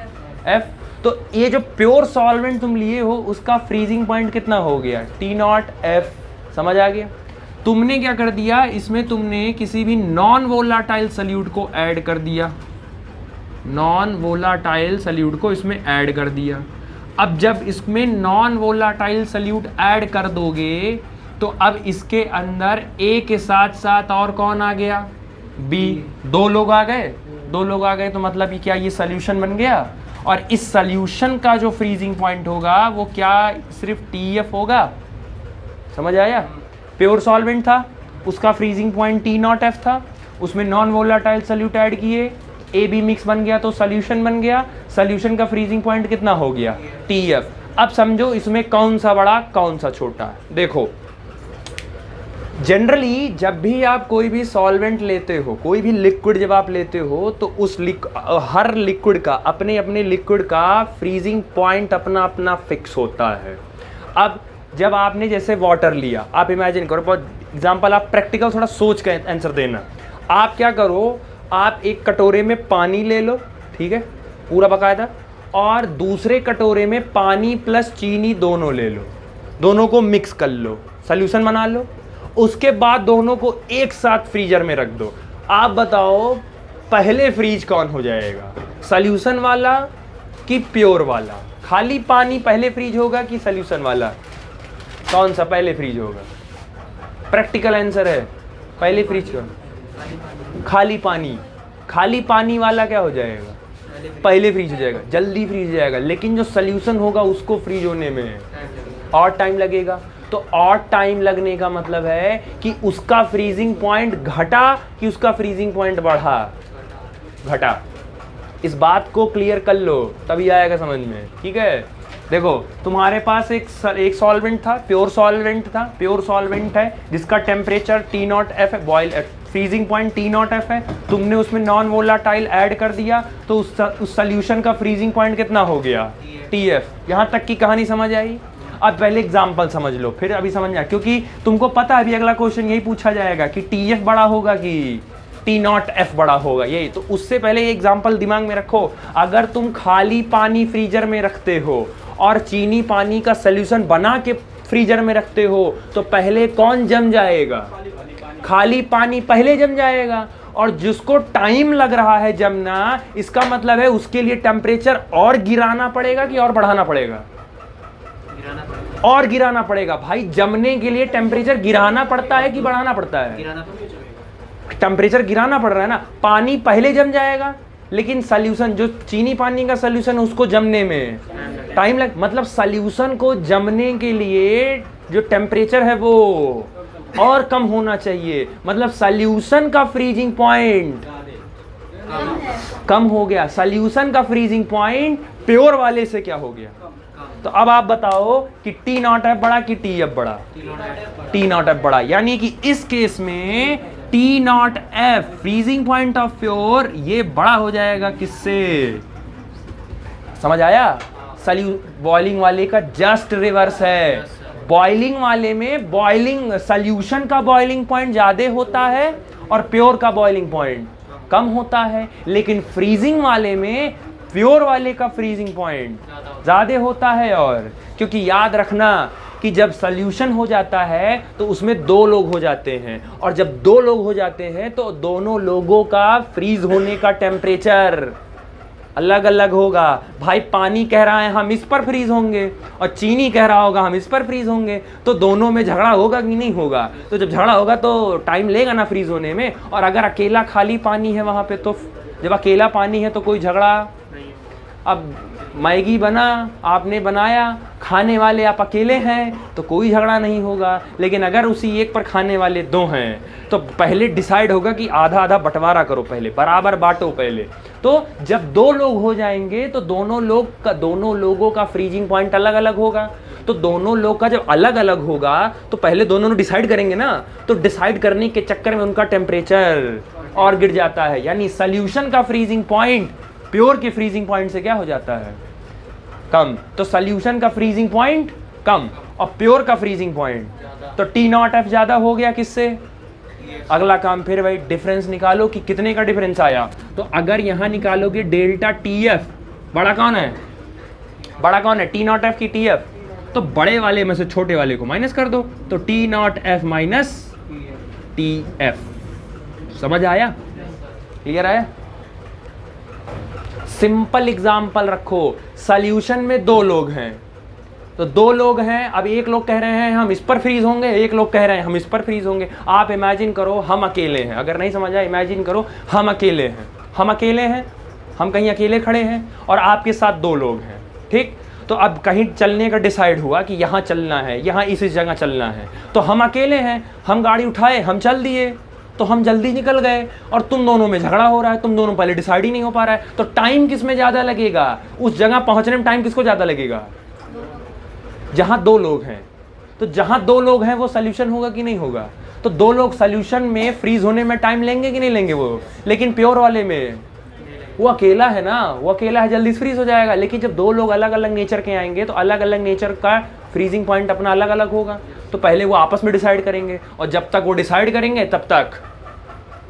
एफ। तो ये जो प्योर सॉल्वेंट तुम लिए हो उसका फ्रीजिंग पॉइंट कितना हो गया, टी नॉट एफ। समझ आ गया। तुमने क्या कर दिया, इसमें तुमने किसी भी नॉन वोलाटाइल सल्यूट को ऐड कर दिया, नॉन वोलाटाइल सल्यूट को इसमें ऐड कर दिया। अब जब इसमें नॉन वोलाटाइल सल्यूट ऐड कर दोगे तो अब इसके अंदर ए के साथ साथ और कौन आ गया, बी। दो लोग आ गए, दो लोग आ गए तो मतलब ये क्या, ये सॉल्यूशन बन गया। और इस सॉल्यूशन का जो फ्रीजिंग पॉइंट होगा वो क्या, सिर्फ TF होगा। समझ आया? प्योर सॉल्वेंट था, उसका फ्रीजिंग पॉइंट T0F था, उसमें नॉन वोलाटाइल सल्यूट ऐड किए, AB मिक्स बन गया तो सॉल्यूशन बन गया। सॉल्यूशन का फ्रीजिंग पॉइंट कितना हो गया, TF। अब समझो इसमें कौन सा बड़ा कौन सा छोटा। देखो जनरली जब भी आप कोई भी सॉल्वेंट लेते हो, कोई भी लिक्विड जब आप लेते हो तो उस हर लिक्विड का अपने अपने लिक्विड का फ्रीजिंग पॉइंट अपना अपना फिक्स होता है। अब जब आपने जैसे वाटर लिया, आप इमेजिन करो, बहुत एग्जांपल, आप प्रैक्टिकल थोड़ा सोच के आंसर देना। आप क्या करो, आप एक कटोरे में पानी ले लो, ठीक है, पूरा बकायदा, और दूसरे कटोरे में पानी प्लस चीनी दोनों ले लो, दोनों को मिक्स कर लो, सॉल्यूशन बना लो। उसके बाद दोनों को एक साथ फ्रीजर में रख दो। आप बताओ पहले फ्रीज कौन हो जाएगा, सॉल्यूशन वाला कि प्योर वाला? खाली पानी पहले फ्रीज होगा कि सॉल्यूशन वाला? कौन सा पहले फ्रीज होगा? प्रैक्टिकल आंसर है पहले फ्रीज कौन? खाली पानी। खाली पानी वाला क्या हो जाएगा, पहले फ्रीज हो जाएगा, जल्दी फ्रीज हो जाएगा। लेकिन जो सॉल्यूशन होगा उसको फ्रीज होने में और टाइम लगेगा। तो और टाइम लगने का मतलब है कि उसका फ्रीजिंग पॉइंट घटा कि उसका फ्रीजिंग पॉइंट बढ़ा, घटा। इस बात को क्लियर कर लो तभी आएगा समझ में, ठीक है। देखो तुम्हारे पास एक सॉल्वेंट था, प्योर सॉल्वेंट था, प्योर सॉल्वेंट है जिसका टेम्परेचर T0F है, बॉयल फ्रीजिंग पॉइंट T0F है। तुमने उसमें नॉन वोलाटाइल ऐड कर दिया तो उस सॉल्यूशन का फ्रीजिंग पॉइंट कितना हो गया, TF। यहाँ तक की कहानी समझ आई? अब पहले एग्जाम्पल समझ लो फिर अभी समझ में आया, क्योंकि तुमको पता है अभी अगला क्वेश्चन यही पूछा जाएगा कि TF बड़ा होगा कि T0F बड़ा होगा, यही। तो उससे पहले ये एग्जाम्पल दिमाग में रखो। अगर तुम खाली पानी फ्रीजर में रखते हो और चीनी पानी का सॉल्यूशन बना के फ्रीजर में रखते हो तो पहले कौन जम जाएगा, खाली पानी पहले जम जाएगा। और जिसको टाइम लग रहा है जमना, इसका मतलब है उसके लिए टेम्परेचर और गिराना पड़ेगा कि और बढ़ाना पड़ेगा, और गिराना पड़ेगा। भाई जमने के लिए टेम्परेचर गिराना पड़ता है कि बढ़ाना पड़ता है? टेम्परेचर गिराना पड़ रहा है ना। पानी पहले जम जाएगा लेकिन सॉल्यूशन, जो चीनी पानी का सॉल्यूशन उसको जमने में टाइम लग, मतलब सॉल्यूशन को जमने के लिए जो टेम्परेचर है वो और कम होना चाहिए। मतलब सॉल्यूशन का फ्रीजिंग पॉइंट कम हो गया, सॉल्यूशन का फ्रीजिंग पॉइंट प्योर वाले से क्या हो गया। तो अब आप बताओ कि T0F बड़ा कि TF बड़ा? T0F बड़ा। यानी कि इस केस में T0F freezing point of pure ये बड़ा हो जाएगा किससे, समझ आया? बॉइलिंग वाले का जस्ट रिवर्स है। बॉइलिंग वाले में बॉइलिंग सॉल्यूशन का बॉइलिंग पॉइंट ज्यादा होता है और प्योर का बॉइलिंग पॉइंट कम होता है, लेकिन फ्रीजिंग वाले में प्योर वाले का फ्रीजिंग पॉइंट ज्यादा होता है। और क्योंकि याद रखना कि जब सॉल्यूशन हो जाता है तो उसमें दो लोग हो जाते हैं, और जब दो लोग हो जाते हैं तो दोनों लोगों का फ्रीज होने का टेम्परेचर अलग अलग होगा। भाई पानी कह रहा है हम इस पर फ्रीज होंगे और चीनी कह रहा होगा हम इस पर फ्रीज होंगे, तो दोनों में झगड़ा होगा कि नहीं होगा? तो जब झगड़ा होगा तो टाइम लेगा ना फ्रीज होने में। और अगर अकेला खाली पानी है वहां पे, तो जब अकेला पानी है तो कोई झगड़ा। अब मैगी बना, आपने बनाया, खाने वाले आप अकेले हैं तो कोई झगड़ा नहीं होगा। लेकिन अगर उसी एक पर खाने वाले दो हैं तो पहले डिसाइड होगा कि आधा आधा बंटवारा करो, पहले बराबर बांटो पहले। तो जब दो लोग हो जाएंगे तो दोनों लोगों का फ्रीजिंग पॉइंट अलग अलग होगा। तो दोनों लोग का जब अलग अलग होगा तो पहले दोनों डिसाइड करेंगे ना, तो डिसाइड करने के चक्कर में उनका टेम्परेचर और गिर जाता है। यानी सॉल्यूशन का फ्रीजिंग पॉइंट प्योर के फ्रीजिंग पॉइंट से क्या हो जाता है, कम। तो सॉल्यूशन का फ्रीजिंग पॉइंट कम और प्योर का फ्रीजिंग पॉइंट, तो T0F ज्यादा हो गया किससे? अगला काम फिर भाई डिफरेंस निकालो कि कितने का डिफरेंस आया। तो अगर यहां निकालोगे डेल्टा TF, बड़ा कौन है? बड़ा कौन है, T0F की TF? तो बड़े वाले में से छोटे वाले को माइनस कर दो, तो T0F माइनस TF। समझ आया? क्लियर आया? सिंपल एग्जाम्पल रखो, सॉल्यूशन में दो लोग हैं, तो दो लोग हैं, अब एक लोग कह रहे हैं हम इस पर फ्रीज होंगे, एक लोग कह रहे हैं हम इस पर फ्रीज होंगे। आप इमेजिन करो हम अकेले हैं, अगर नहीं समझ आया इमेजिन करो हम अकेले हैं, हम कहीं अकेले खड़े हैं और आपके साथ दो लोग हैं, ठीक। तो अब कहीं चलने का डिसाइड हुआ कि यहाँ चलना है, यहाँ इस जगह चलना है, तो हम अकेले हैं, हम गाड़ी उठाए, हम चल दिए, तो हम जल्दी निकल गए और तुम दोनों में झगड़ा हो रहा है, तुम दोनों पहले डिसाइड ही नहीं हो पा रहा है, तो टाइम किस में ज़्यादा लगेगा, उस जगह पहुँचने में टाइम किसको ज़्यादा लगेगा, जहाँ दो लोग हैं। तो जहाँ दो लोग हैं वो सोल्यूशन होगा कि नहीं होगा, तो दो लोग सोल्यूशन में फ्रीज होने में टाइम लेंगे कि नहीं लेंगे वो, लेकिन प्योर वाले में वो अकेला है ना, वो अकेला है, जल्दी फ्रीज हो जाएगा। लेकिन जब दो लोग अलग अलग नेचर के आएंगे तो अलग अलग नेचर का फ्रीजिंग पॉइंट अपना अलग अलग होगा, तो पहले वो आपस में डिसाइड करेंगे और जब तक वो डिसाइड करेंगे तब तक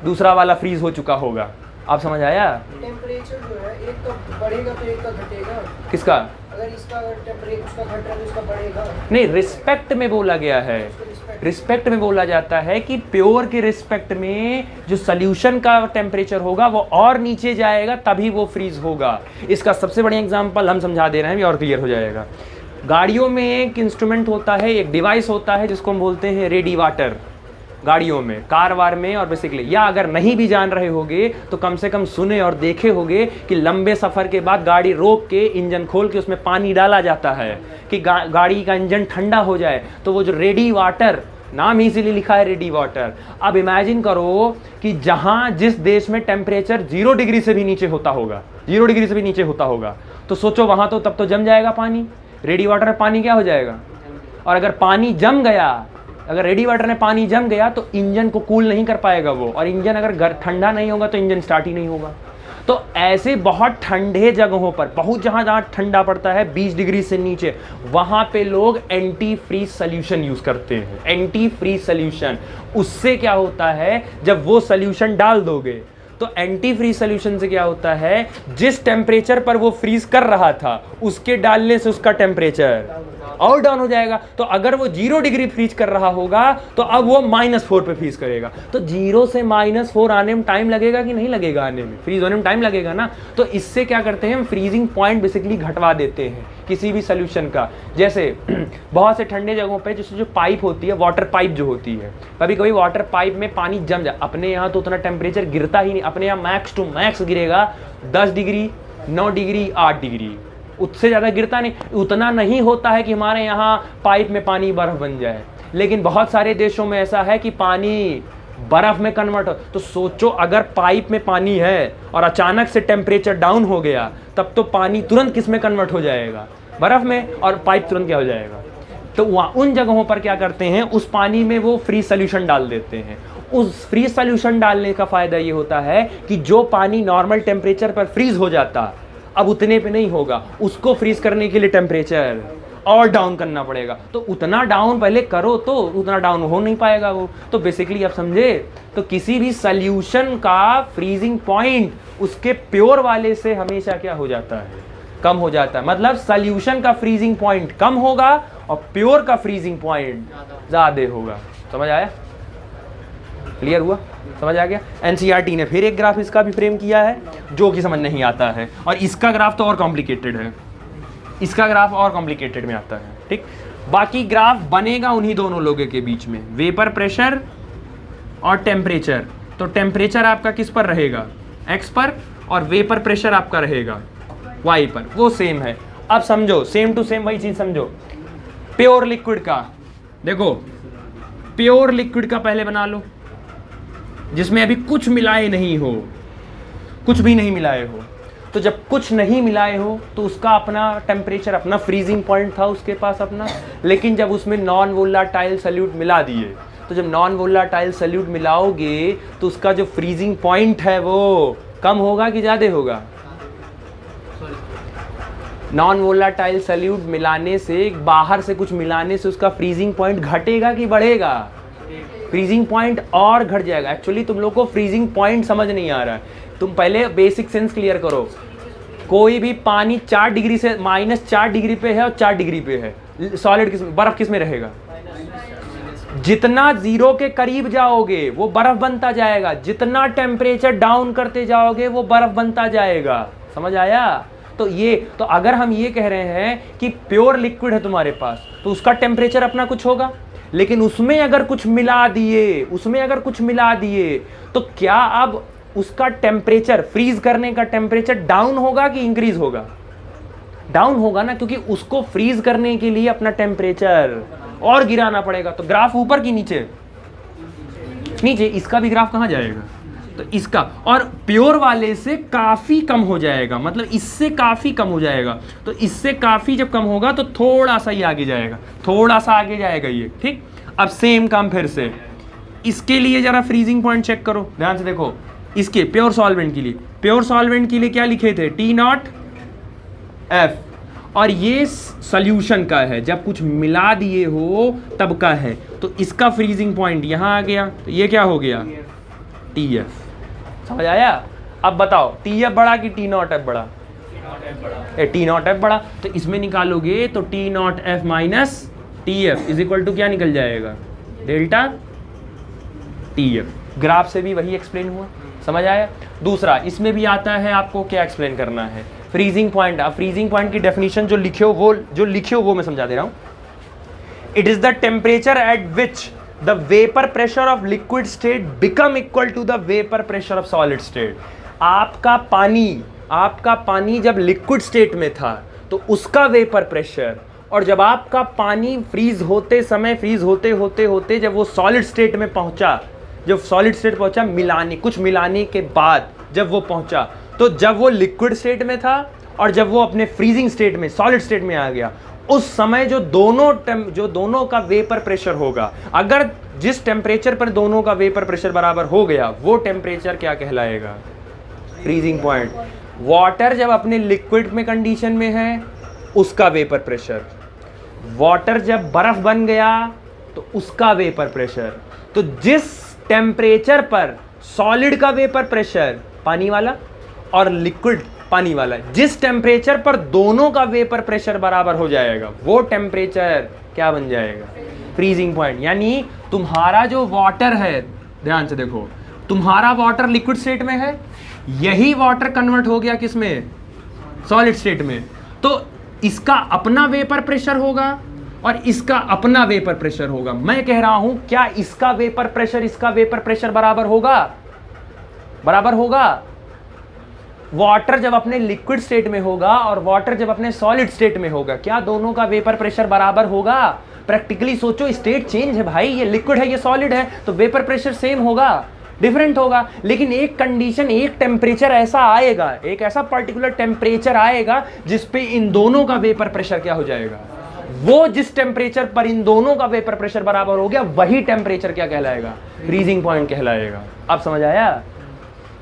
दूसरा वाला फ्रीज हो चुका होगा। आप समझ आया? टेम्परेचर जो है एक का बढ़ेगा तो एक का घटेगा। किसका? अगर इसका टेम्परेचर उसका घट रहा है तो इसका बढ़ेगा नहीं, रिस्पेक्ट में बोला गया है, रिस्पेक्ट में बोला जाता है कि प्योर के रिस्पेक्ट में जो सोल्यूशन का टेम्परेचर होगा वो और नीचे जाएगा तभी वो फ्रीज होगा। इसका सबसे बढ़िया एग्जांपल हम समझा दे रहे हैं, और क्लियर हो जाएगा। गाड़ियों में एक इंस्ट्रूमेंट होता है, एक डिवाइस होता है जिसको हम बोलते हैं रेडी वाटर, गाड़ियों में, कार वार में, और बेसिकली, या अगर नहीं भी जान रहे होगे तो कम से कम सुने और देखे होगे कि लंबे सफ़र के बाद गाड़ी रोक के इंजन खोल के उसमें पानी डाला जाता है कि गाड़ी का इंजन ठंडा हो जाए, तो वो जो रेडी वाटर, नाम ही इसीलिए लिखा है रेडी वाटर। अब इमेजिन करो कि जहाँ जिस देश में टेम्परेचर 0 डिग्री से भी नीचे होता होगा, 0 डिग्री से भी नीचे होता होगा, तो सोचो वहाँ तो तब तो जम जाएगा पानी, रेडी वाटर में पानी क्या हो जाएगा। और अगर पानी जम गया, अगर रेडी वाटर में पानी जम गया तो इंजन को कूल नहीं कर पाएगा वो, और इंजन अगर ठंडा नहीं होगा तो इंजन स्टार्ट ही नहीं होगा। तो ऐसे बहुत ठंडे जगहों पर, बहुत जहाँ ठंडा पड़ता है 20 डिग्री से नीचे, वहाँ पे लोग एंटी फ्रीज सोल्यूशन यूज़ करते हैं। एंटी फ्रीज सोल्यूशन, उससे क्या होता है, जब वो सोल्यूशन डाल दोगे तो एंटी फ्रीज सोल्यूशन से क्या होता है, जिस टेम्परेचर पर वो फ्रीज कर रहा था उसके डालने से उसका टेम्परेचर और डाउन हो जाएगा। तो अगर वो 0 डिग्री फ्रीज कर रहा होगा तो अब वो -4 पे फ्रीज करेगा। तो 0 से -4 आने में टाइम लगेगा कि नहीं लगेगा, आने में, फ्रीज होने में टाइम लगेगा ना। तो इससे क्या करते हैं, हम फ्रीजिंग पॉइंट बेसिकली घटवा देते हैं किसी भी सोल्यूशन का। जैसे बहुत से ठंडे जगहों पे जैसे जो पाइप होती है, वाटर पाइप जो होती है, कभी कभी वाटर पाइप में पानी जम जाए, अपने यहाँ तो उतना टेम्परेचर गिरता ही नहीं, अपने यहाँ मैक्स टू मैक्स गिरेगा 10 डिग्री, 9 डिग्री, 8 डिग्री, उससे ज़्यादा गिरता नहीं। उतना नहीं होता है कि हमारे यहाँ पाइप में पानी बर्फ़ बन जाए, लेकिन बहुत सारे देशों में ऐसा है कि पानी बर्फ़ में कन्वर्ट हो। तो सोचो अगर पाइप में पानी है और अचानक से टेम्परेचर डाउन हो गया, तब तो पानी तुरंत किस में कन्वर्ट हो जाएगा, बर्फ़ में, और पाइप तुरंत क्या हो जाएगा। तो वहाँ उन जगहों पर क्या करते हैं, उस पानी में वो फ्रीज सोल्यूशन डाल देते हैं। उस फ्रीज सोल्यूशन डालने का फ़ायदा ये होता है कि जो पानी नॉर्मल टेम्परेचर पर फ्रीज हो जाता, अब उतने पे नहीं होगा, उसको फ्रीज करने के लिए टेम्परेचर और डाउन करना पड़ेगा। तो उतना डाउन पहले करो तो उतना डाउन हो नहीं पाएगा वो। तो बेसिकली आप समझे, तो किसी भी सॉल्यूशन का फ्रीजिंग पॉइंट उसके प्योर वाले से हमेशा क्या हो जाता है, कम हो जाता है। मतलब सॉल्यूशन का फ्रीजिंग पॉइंट कम होगा और प्योर का फ्रीजिंग पॉइंट ज़्यादा होगा। समझ आया? क्लियर हुआ? समझ आ गया? एनसीईआरटी ने फिर एक ग्राफ इसका भी फ्रेम किया है जो कि समझ नहीं आता है, और इसका ग्राफ तो और कॉम्प्लिकेटेड है, इसका ग्राफ और कॉम्प्लिकेटेड में आता है, ठीक। बाकी ग्राफ बनेगा उन्हीं दोनों लोगों के बीच में, वेपर प्रेशर और टेम्परेचर। तो टेम्परेचर आपका किस पर रहेगा, एक्स पर, और वेपर प्रेशर आपका रहेगा वाई पर, वो सेम है। अब समझो, सेम टू सेम वही चीज़ समझो। प्योर लिक्विड का देखो, प्योर लिक्विड का पहले बना लो जिसमें अभी कुछ मिलाए नहीं हो, कुछ भी नहीं मिलाए हो। तो जब कुछ नहीं मिलाए हो तो उसका अपना टेम्परेचर, अपना फ्रीजिंग पॉइंट था उसके पास अपना। लेकिन जब उसमें नॉन वोलाटाइल सॉल्यूट मिला दिए, तो जब नॉन वोलाटाइल सॉल्यूट मिलाओगे तो उसका जो फ्रीजिंग पॉइंट है वो कम होगा कि ज़्यादा होगा। नॉन वोलाटाइल सॉल्यूट मिलाने से, बाहर से कुछ मिलाने से उसका फ्रीजिंग पॉइंट घटेगा कि बढ़ेगा, फ्रीजिंग पॉइंट और घट जाएगा। एक्चुअली तुम लोग को फ्रीजिंग पॉइंट समझ नहीं आ रहा है, तुम पहले बेसिक सेंस क्लियर करो। कोई भी पानी 4 डिग्री से -4 डिग्री पे है और 4 डिग्री पे है, सॉलिड किस में, बर्फ किस में रहेगा। जितना 0 के करीब जाओगे वो बर्फ बनता जाएगा, जितना टेम्परेचर डाउन करते जाओगे वो बर्फ बनता जाएगा। समझ आया? तो अगर हम ये कह रहे हैं कि प्योर लिक्विड है तुम्हारे पास, तो उसका टेम्परेचर अपना कुछ होगा, लेकिन उसमें अगर कुछ मिला दिए तो क्या अब उसका टेम्परेचर, फ्रीज करने का टेम्परेचर डाउन होगा कि इंक्रीज होगा? डाउन होगा ना, क्योंकि उसको फ्रीज करने के लिए अपना टेम्परेचर और गिराना पड़ेगा। तो ग्राफ ऊपर की नीचे, इसका भी ग्राफ कहां जाएगा? तो इसका, और प्योर वाले से काफी कम हो जाएगा, मतलब इससे काफी कम हो जाएगा। तो इससे काफी जब कम होगा तो थोड़ा सा ही आगे जाएगा, थोड़ा सा आगे जाएगा ये, ठीक। अब सेम काम फिर से इसके लिए जरा फ्रीजिंग पॉइंट चेक करो, ध्यान से देखो। इसके प्योर सॉल्वेंट के लिए क्या लिखे थे? T0F, और ये सॉल्यूशन का है, जब कुछ मिला दिए हो तब का है। तो इसका फ्रीजिंग पॉइंट यहां आ गया, तो ये क्या हो गया? TF। समझ आया? अब बताओ TF बड़ा कि T0F बड़ा? T0F बड़ा। तो इसमें निकालोगे तो T0F minus TF is equal to क्या निकल जाएगा? Delta TF। ग्राफ से भी वही एक्सप्लेन हुआ, समझ आया? दूसरा, इसमें भी आता है, आपको क्या एक्सप्लेन करना है? Freezing point. अब फ्रीजिंग पॉइंट की डेफिनेशन जो लिखे हो वो मैं समझा दे रहा हूं। It is the temperature at which the vapor pressure of liquid state become equal to the vapor pressure of solid state। आपका पानी जब लिक्विड स्टेट में था तो उसका वेपर प्रेशर, और जब आपका पानी फ्रीज होते होते जब वो सॉलिड स्टेट में पहुंचा, कुछ मिलाने के बाद जब वो पहुंचा, तो जब वो लिक्विड स्टेट में था और जब वो अपने फ्रीजिंग स्टेट में, सॉलिड स्टेट में आ गया, उस समय जो दोनों का वेपर प्रेशर होगा, अगर जिस टेम्परेचर पर दोनों का वेपर प्रेशर बराबर हो गया, वो टेम्परेचर क्या कहलाएगा? Freezing point. वाटर जब अपने लिक्विड में कंडीशन में है, उसका वेपर प्रेशर। वाटर जब बर्फ बन गया तो उसका वेपर प्रेशर। तो जिस टेम्परेचर पर सॉलिड का वेपर प्रेशर, पानी वाला, और लिक्विड, पानी वाला, जिस टेम्परेचर पर दोनों का वेपर प्रेशर बराबर हो जाएगा, वो टेम्परेचर क्या बन जाएगा? Freezing point. यानी तुम्हारा जो वाटर है, ध्यान से देखो, तुम्हारा वाटर लिक्विड स्टेट में है, यही वाटर कन्वर्ट हो गया किसमें? सॉलिड स्टेट में। तो इसका अपना वेपर प्रेशर होगा और इसका अपना वेपर प्रेशर होगा। मैं कह रहा हूं, क्या इसका वेपर प्रेशर बराबर होगा? बराबर होगा। वाटर जब अपने लिक्विड स्टेट में होगा और वाटर जब अपने सॉलिड स्टेट में होगा, क्या दोनों का वेपर प्रेशर बराबर होगा? प्रैक्टिकली सोचो, स्टेट चेंज है भाई, ये लिक्विड है, ये सॉलिड है, तो वेपर प्रेशर सेम होगा? डिफरेंट होगा। लेकिन एक कंडीशन, एक टेम्परेचर ऐसा आएगा, एक ऐसा पर्टिकुलर टेम्परेचर आएगा जिसपे इन दोनों का वेपर प्रेशर क्या हो जाएगा? वो जिस टेम्परेचर पर इन दोनों का वेपर प्रेशर बराबर हो गया, वही टेम्परेचर क्या कहलाएगा? फ्रीजिंग पॉइंट कहलाएगा। अब समझ आया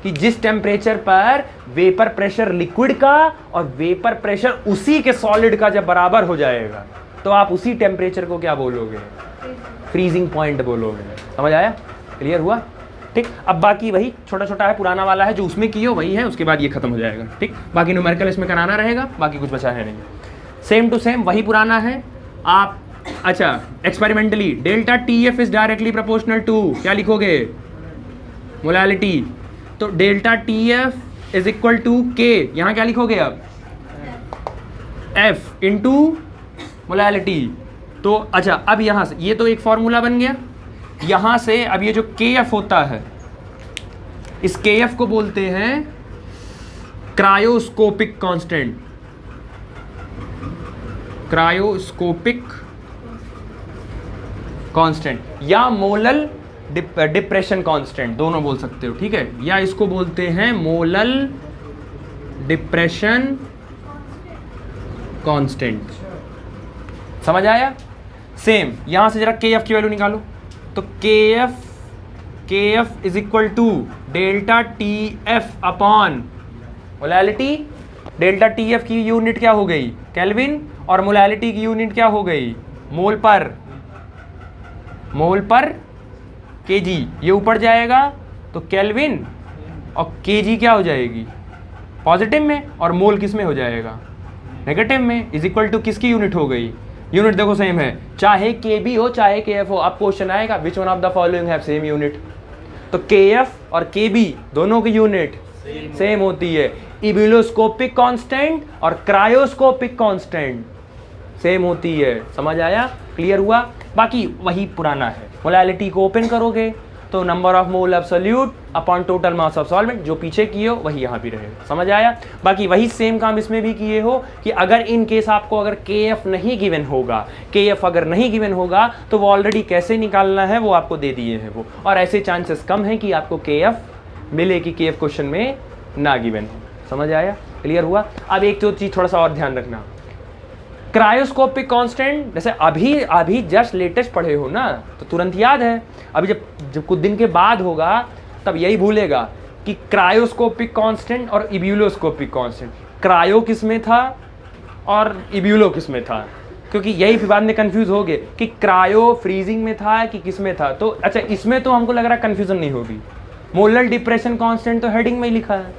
कि जिस टेम्परेचर पर वेपर प्रेशर लिक्विड का और वेपर प्रेशर उसी के सॉलिड का जब बराबर हो जाएगा, तो आप उसी टेम्परेचर को क्या बोलोगे? फ्रीजिंग पॉइंट बोलोगे। समझ आया? क्लियर हुआ? ठीक। अब बाकी वही छोटा छोटा है, पुराना वाला है, जो उसमें किए वही है, उसके बाद ये खत्म हो जाएगा। ठीक। बाकी न्यूमेरिकल इसमें कराना रहेगा, बाकी कुछ बचा है नहीं। सेम टू सेम वही पुराना है। आप अच्छा, experimentally delta TF is directly proportional to, क्या लिखोगे? मोलालिटी। तो delta TF is equal to K, यहां क्या लिखोगे अब? F into molality. तो अच्छा, अब यहां से ये तो एक फॉर्मूला बन गया। यहां से अब ये जो KF होता है, इस KF को बोलते हैं क्रायोस्कोपिक कांस्टेंट। क्रायोस्कोपिक कांस्टेंट या मोलल डिप्रेशन कांस्टेंट, दोनों बोल सकते हो, ठीक है। या इसको बोलते हैं मोलल डिप्रेशन कांस्टेंट। समझ आया? सेम यहां से जरा KF की वैल्यू निकालो। तो KF is equal to delta TF upon molality. Delta TF की यूनिट क्या हो गई? केल्विन। और मोलालिटी की यूनिट क्या हो गई? मोल पर kg। ये ऊपर जाएगा तो केल्विन, और kg क्या हो जाएगी? पॉजिटिव में, और मोल किस में हो जाएगा? नेगेटिव में। इज इक्वल टू किसकी यूनिट हो गई? यूनिट देखो सेम है, चाहे KB हो चाहे KF हो। अब क्वेश्चन आएगा which one of the following have same unit. तो KF और KB दोनों की यूनिट सेम होती है। इब्यूलोस्कोपिक कांस्टेंट और क्रायोस्कोपिक कांस्टेंट सेम होती है। समझ आया, क्लियर हुआ? बाकी वही पुराना है। मोलैलिटी को ओपन करोगे तो number of mole of solute upon total mass of solvent, जो पीछे किए हो वही यहाँ भी रहेगा। समझ आया? बाकी वही सेम काम इसमें भी किए हो कि अगर इन केस आपको अगर KF नहीं गिवन होगा, KF अगर नहीं गिवन होगा तो वो ऑलरेडी कैसे निकालना है वो आपको दे दिए हैं वो, और ऐसे चांसेस कम है कि आपको KF मिले कि KF क्वेश्चन में ना गिवन हो। समझ आया, क्लियर हुआ? अब एक तो चीज़ थोड़ा सा और ध्यान रखना, क्रायोस्कोपिक कांस्टेंट जैसे अभी जस्ट लेटेस्ट पढ़े हो ना तो तुरंत याद है। अभी जब कुछ दिन के बाद होगा तब यही भूलेगा कि क्रायोस्कोपिक कांस्टेंट और इब्यूलोस्कोपिक कांस्टेंट, क्रायो किस में था और इब्यूलो किस में था, क्योंकि यही फिर बाद में कंफ्यूज हो गए कि क्रायो फ्रीजिंग में था कि किस में था। तो अच्छा, इसमें तो हमको लग रहा है कंफ्यूजन नहीं होगी। मोलर डिप्रेशन कांस्टेंट तो हेडिंग में ही लिखा है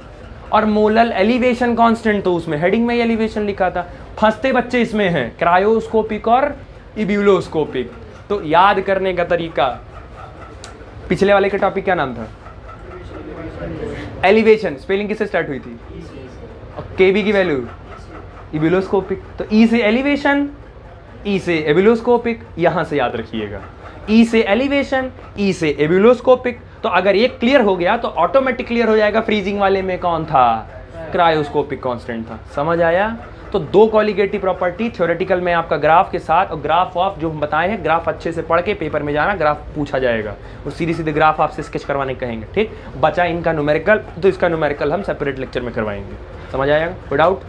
और मोलर एलिवेशन कांस्टेंट तो उसमें हेडिंग में ही एलिवेशन लिखा था। फंसते बच्चे इसमें हैं क्रायोस्कोपिक और इब्यूलोस्कोपिक। तो याद करने का तरीका, पिछले वाले का टॉपिक क्या नाम था? एलिवेशन, स्पेलिंग किससे स्टार्ट हुई थी? और केबी की वैल्यू इब्यूलोस्कोपिक, तो ई से एलिवेशन, ई से एब्यूलोस्कोपिक, यहां से याद रखिएगा। ई से एलिवेशन, ई से एब्यूलोस्कोपिक। तो अगर ये क्लियर हो गया तो ऑटोमेटिक क्लियर हो जाएगा फ्रीजिंग वाले में कौन था, क्रायोस्कोपिक कांस्टेंट था। समझ आया? तो दो कॉलिगेटिव प्रॉपर्टी थ्योरेटिकल में आपका ग्राफ के साथ, और ग्राफ ऑफ जो हम बताए हैं, ग्राफ अच्छे से पढ़ के पेपर में जाना, ग्राफ पूछा जाएगा, वो सीधे सीधे ग्राफ आपसे स्केच करवाने कहेंगे। ठीक, बचा इनका न्यूमेरिकल, तो इसका न्यूमेरिकल हम सेपरेट लेक्चर में करवाएंगे। समझ आएगा? कोई डाउट?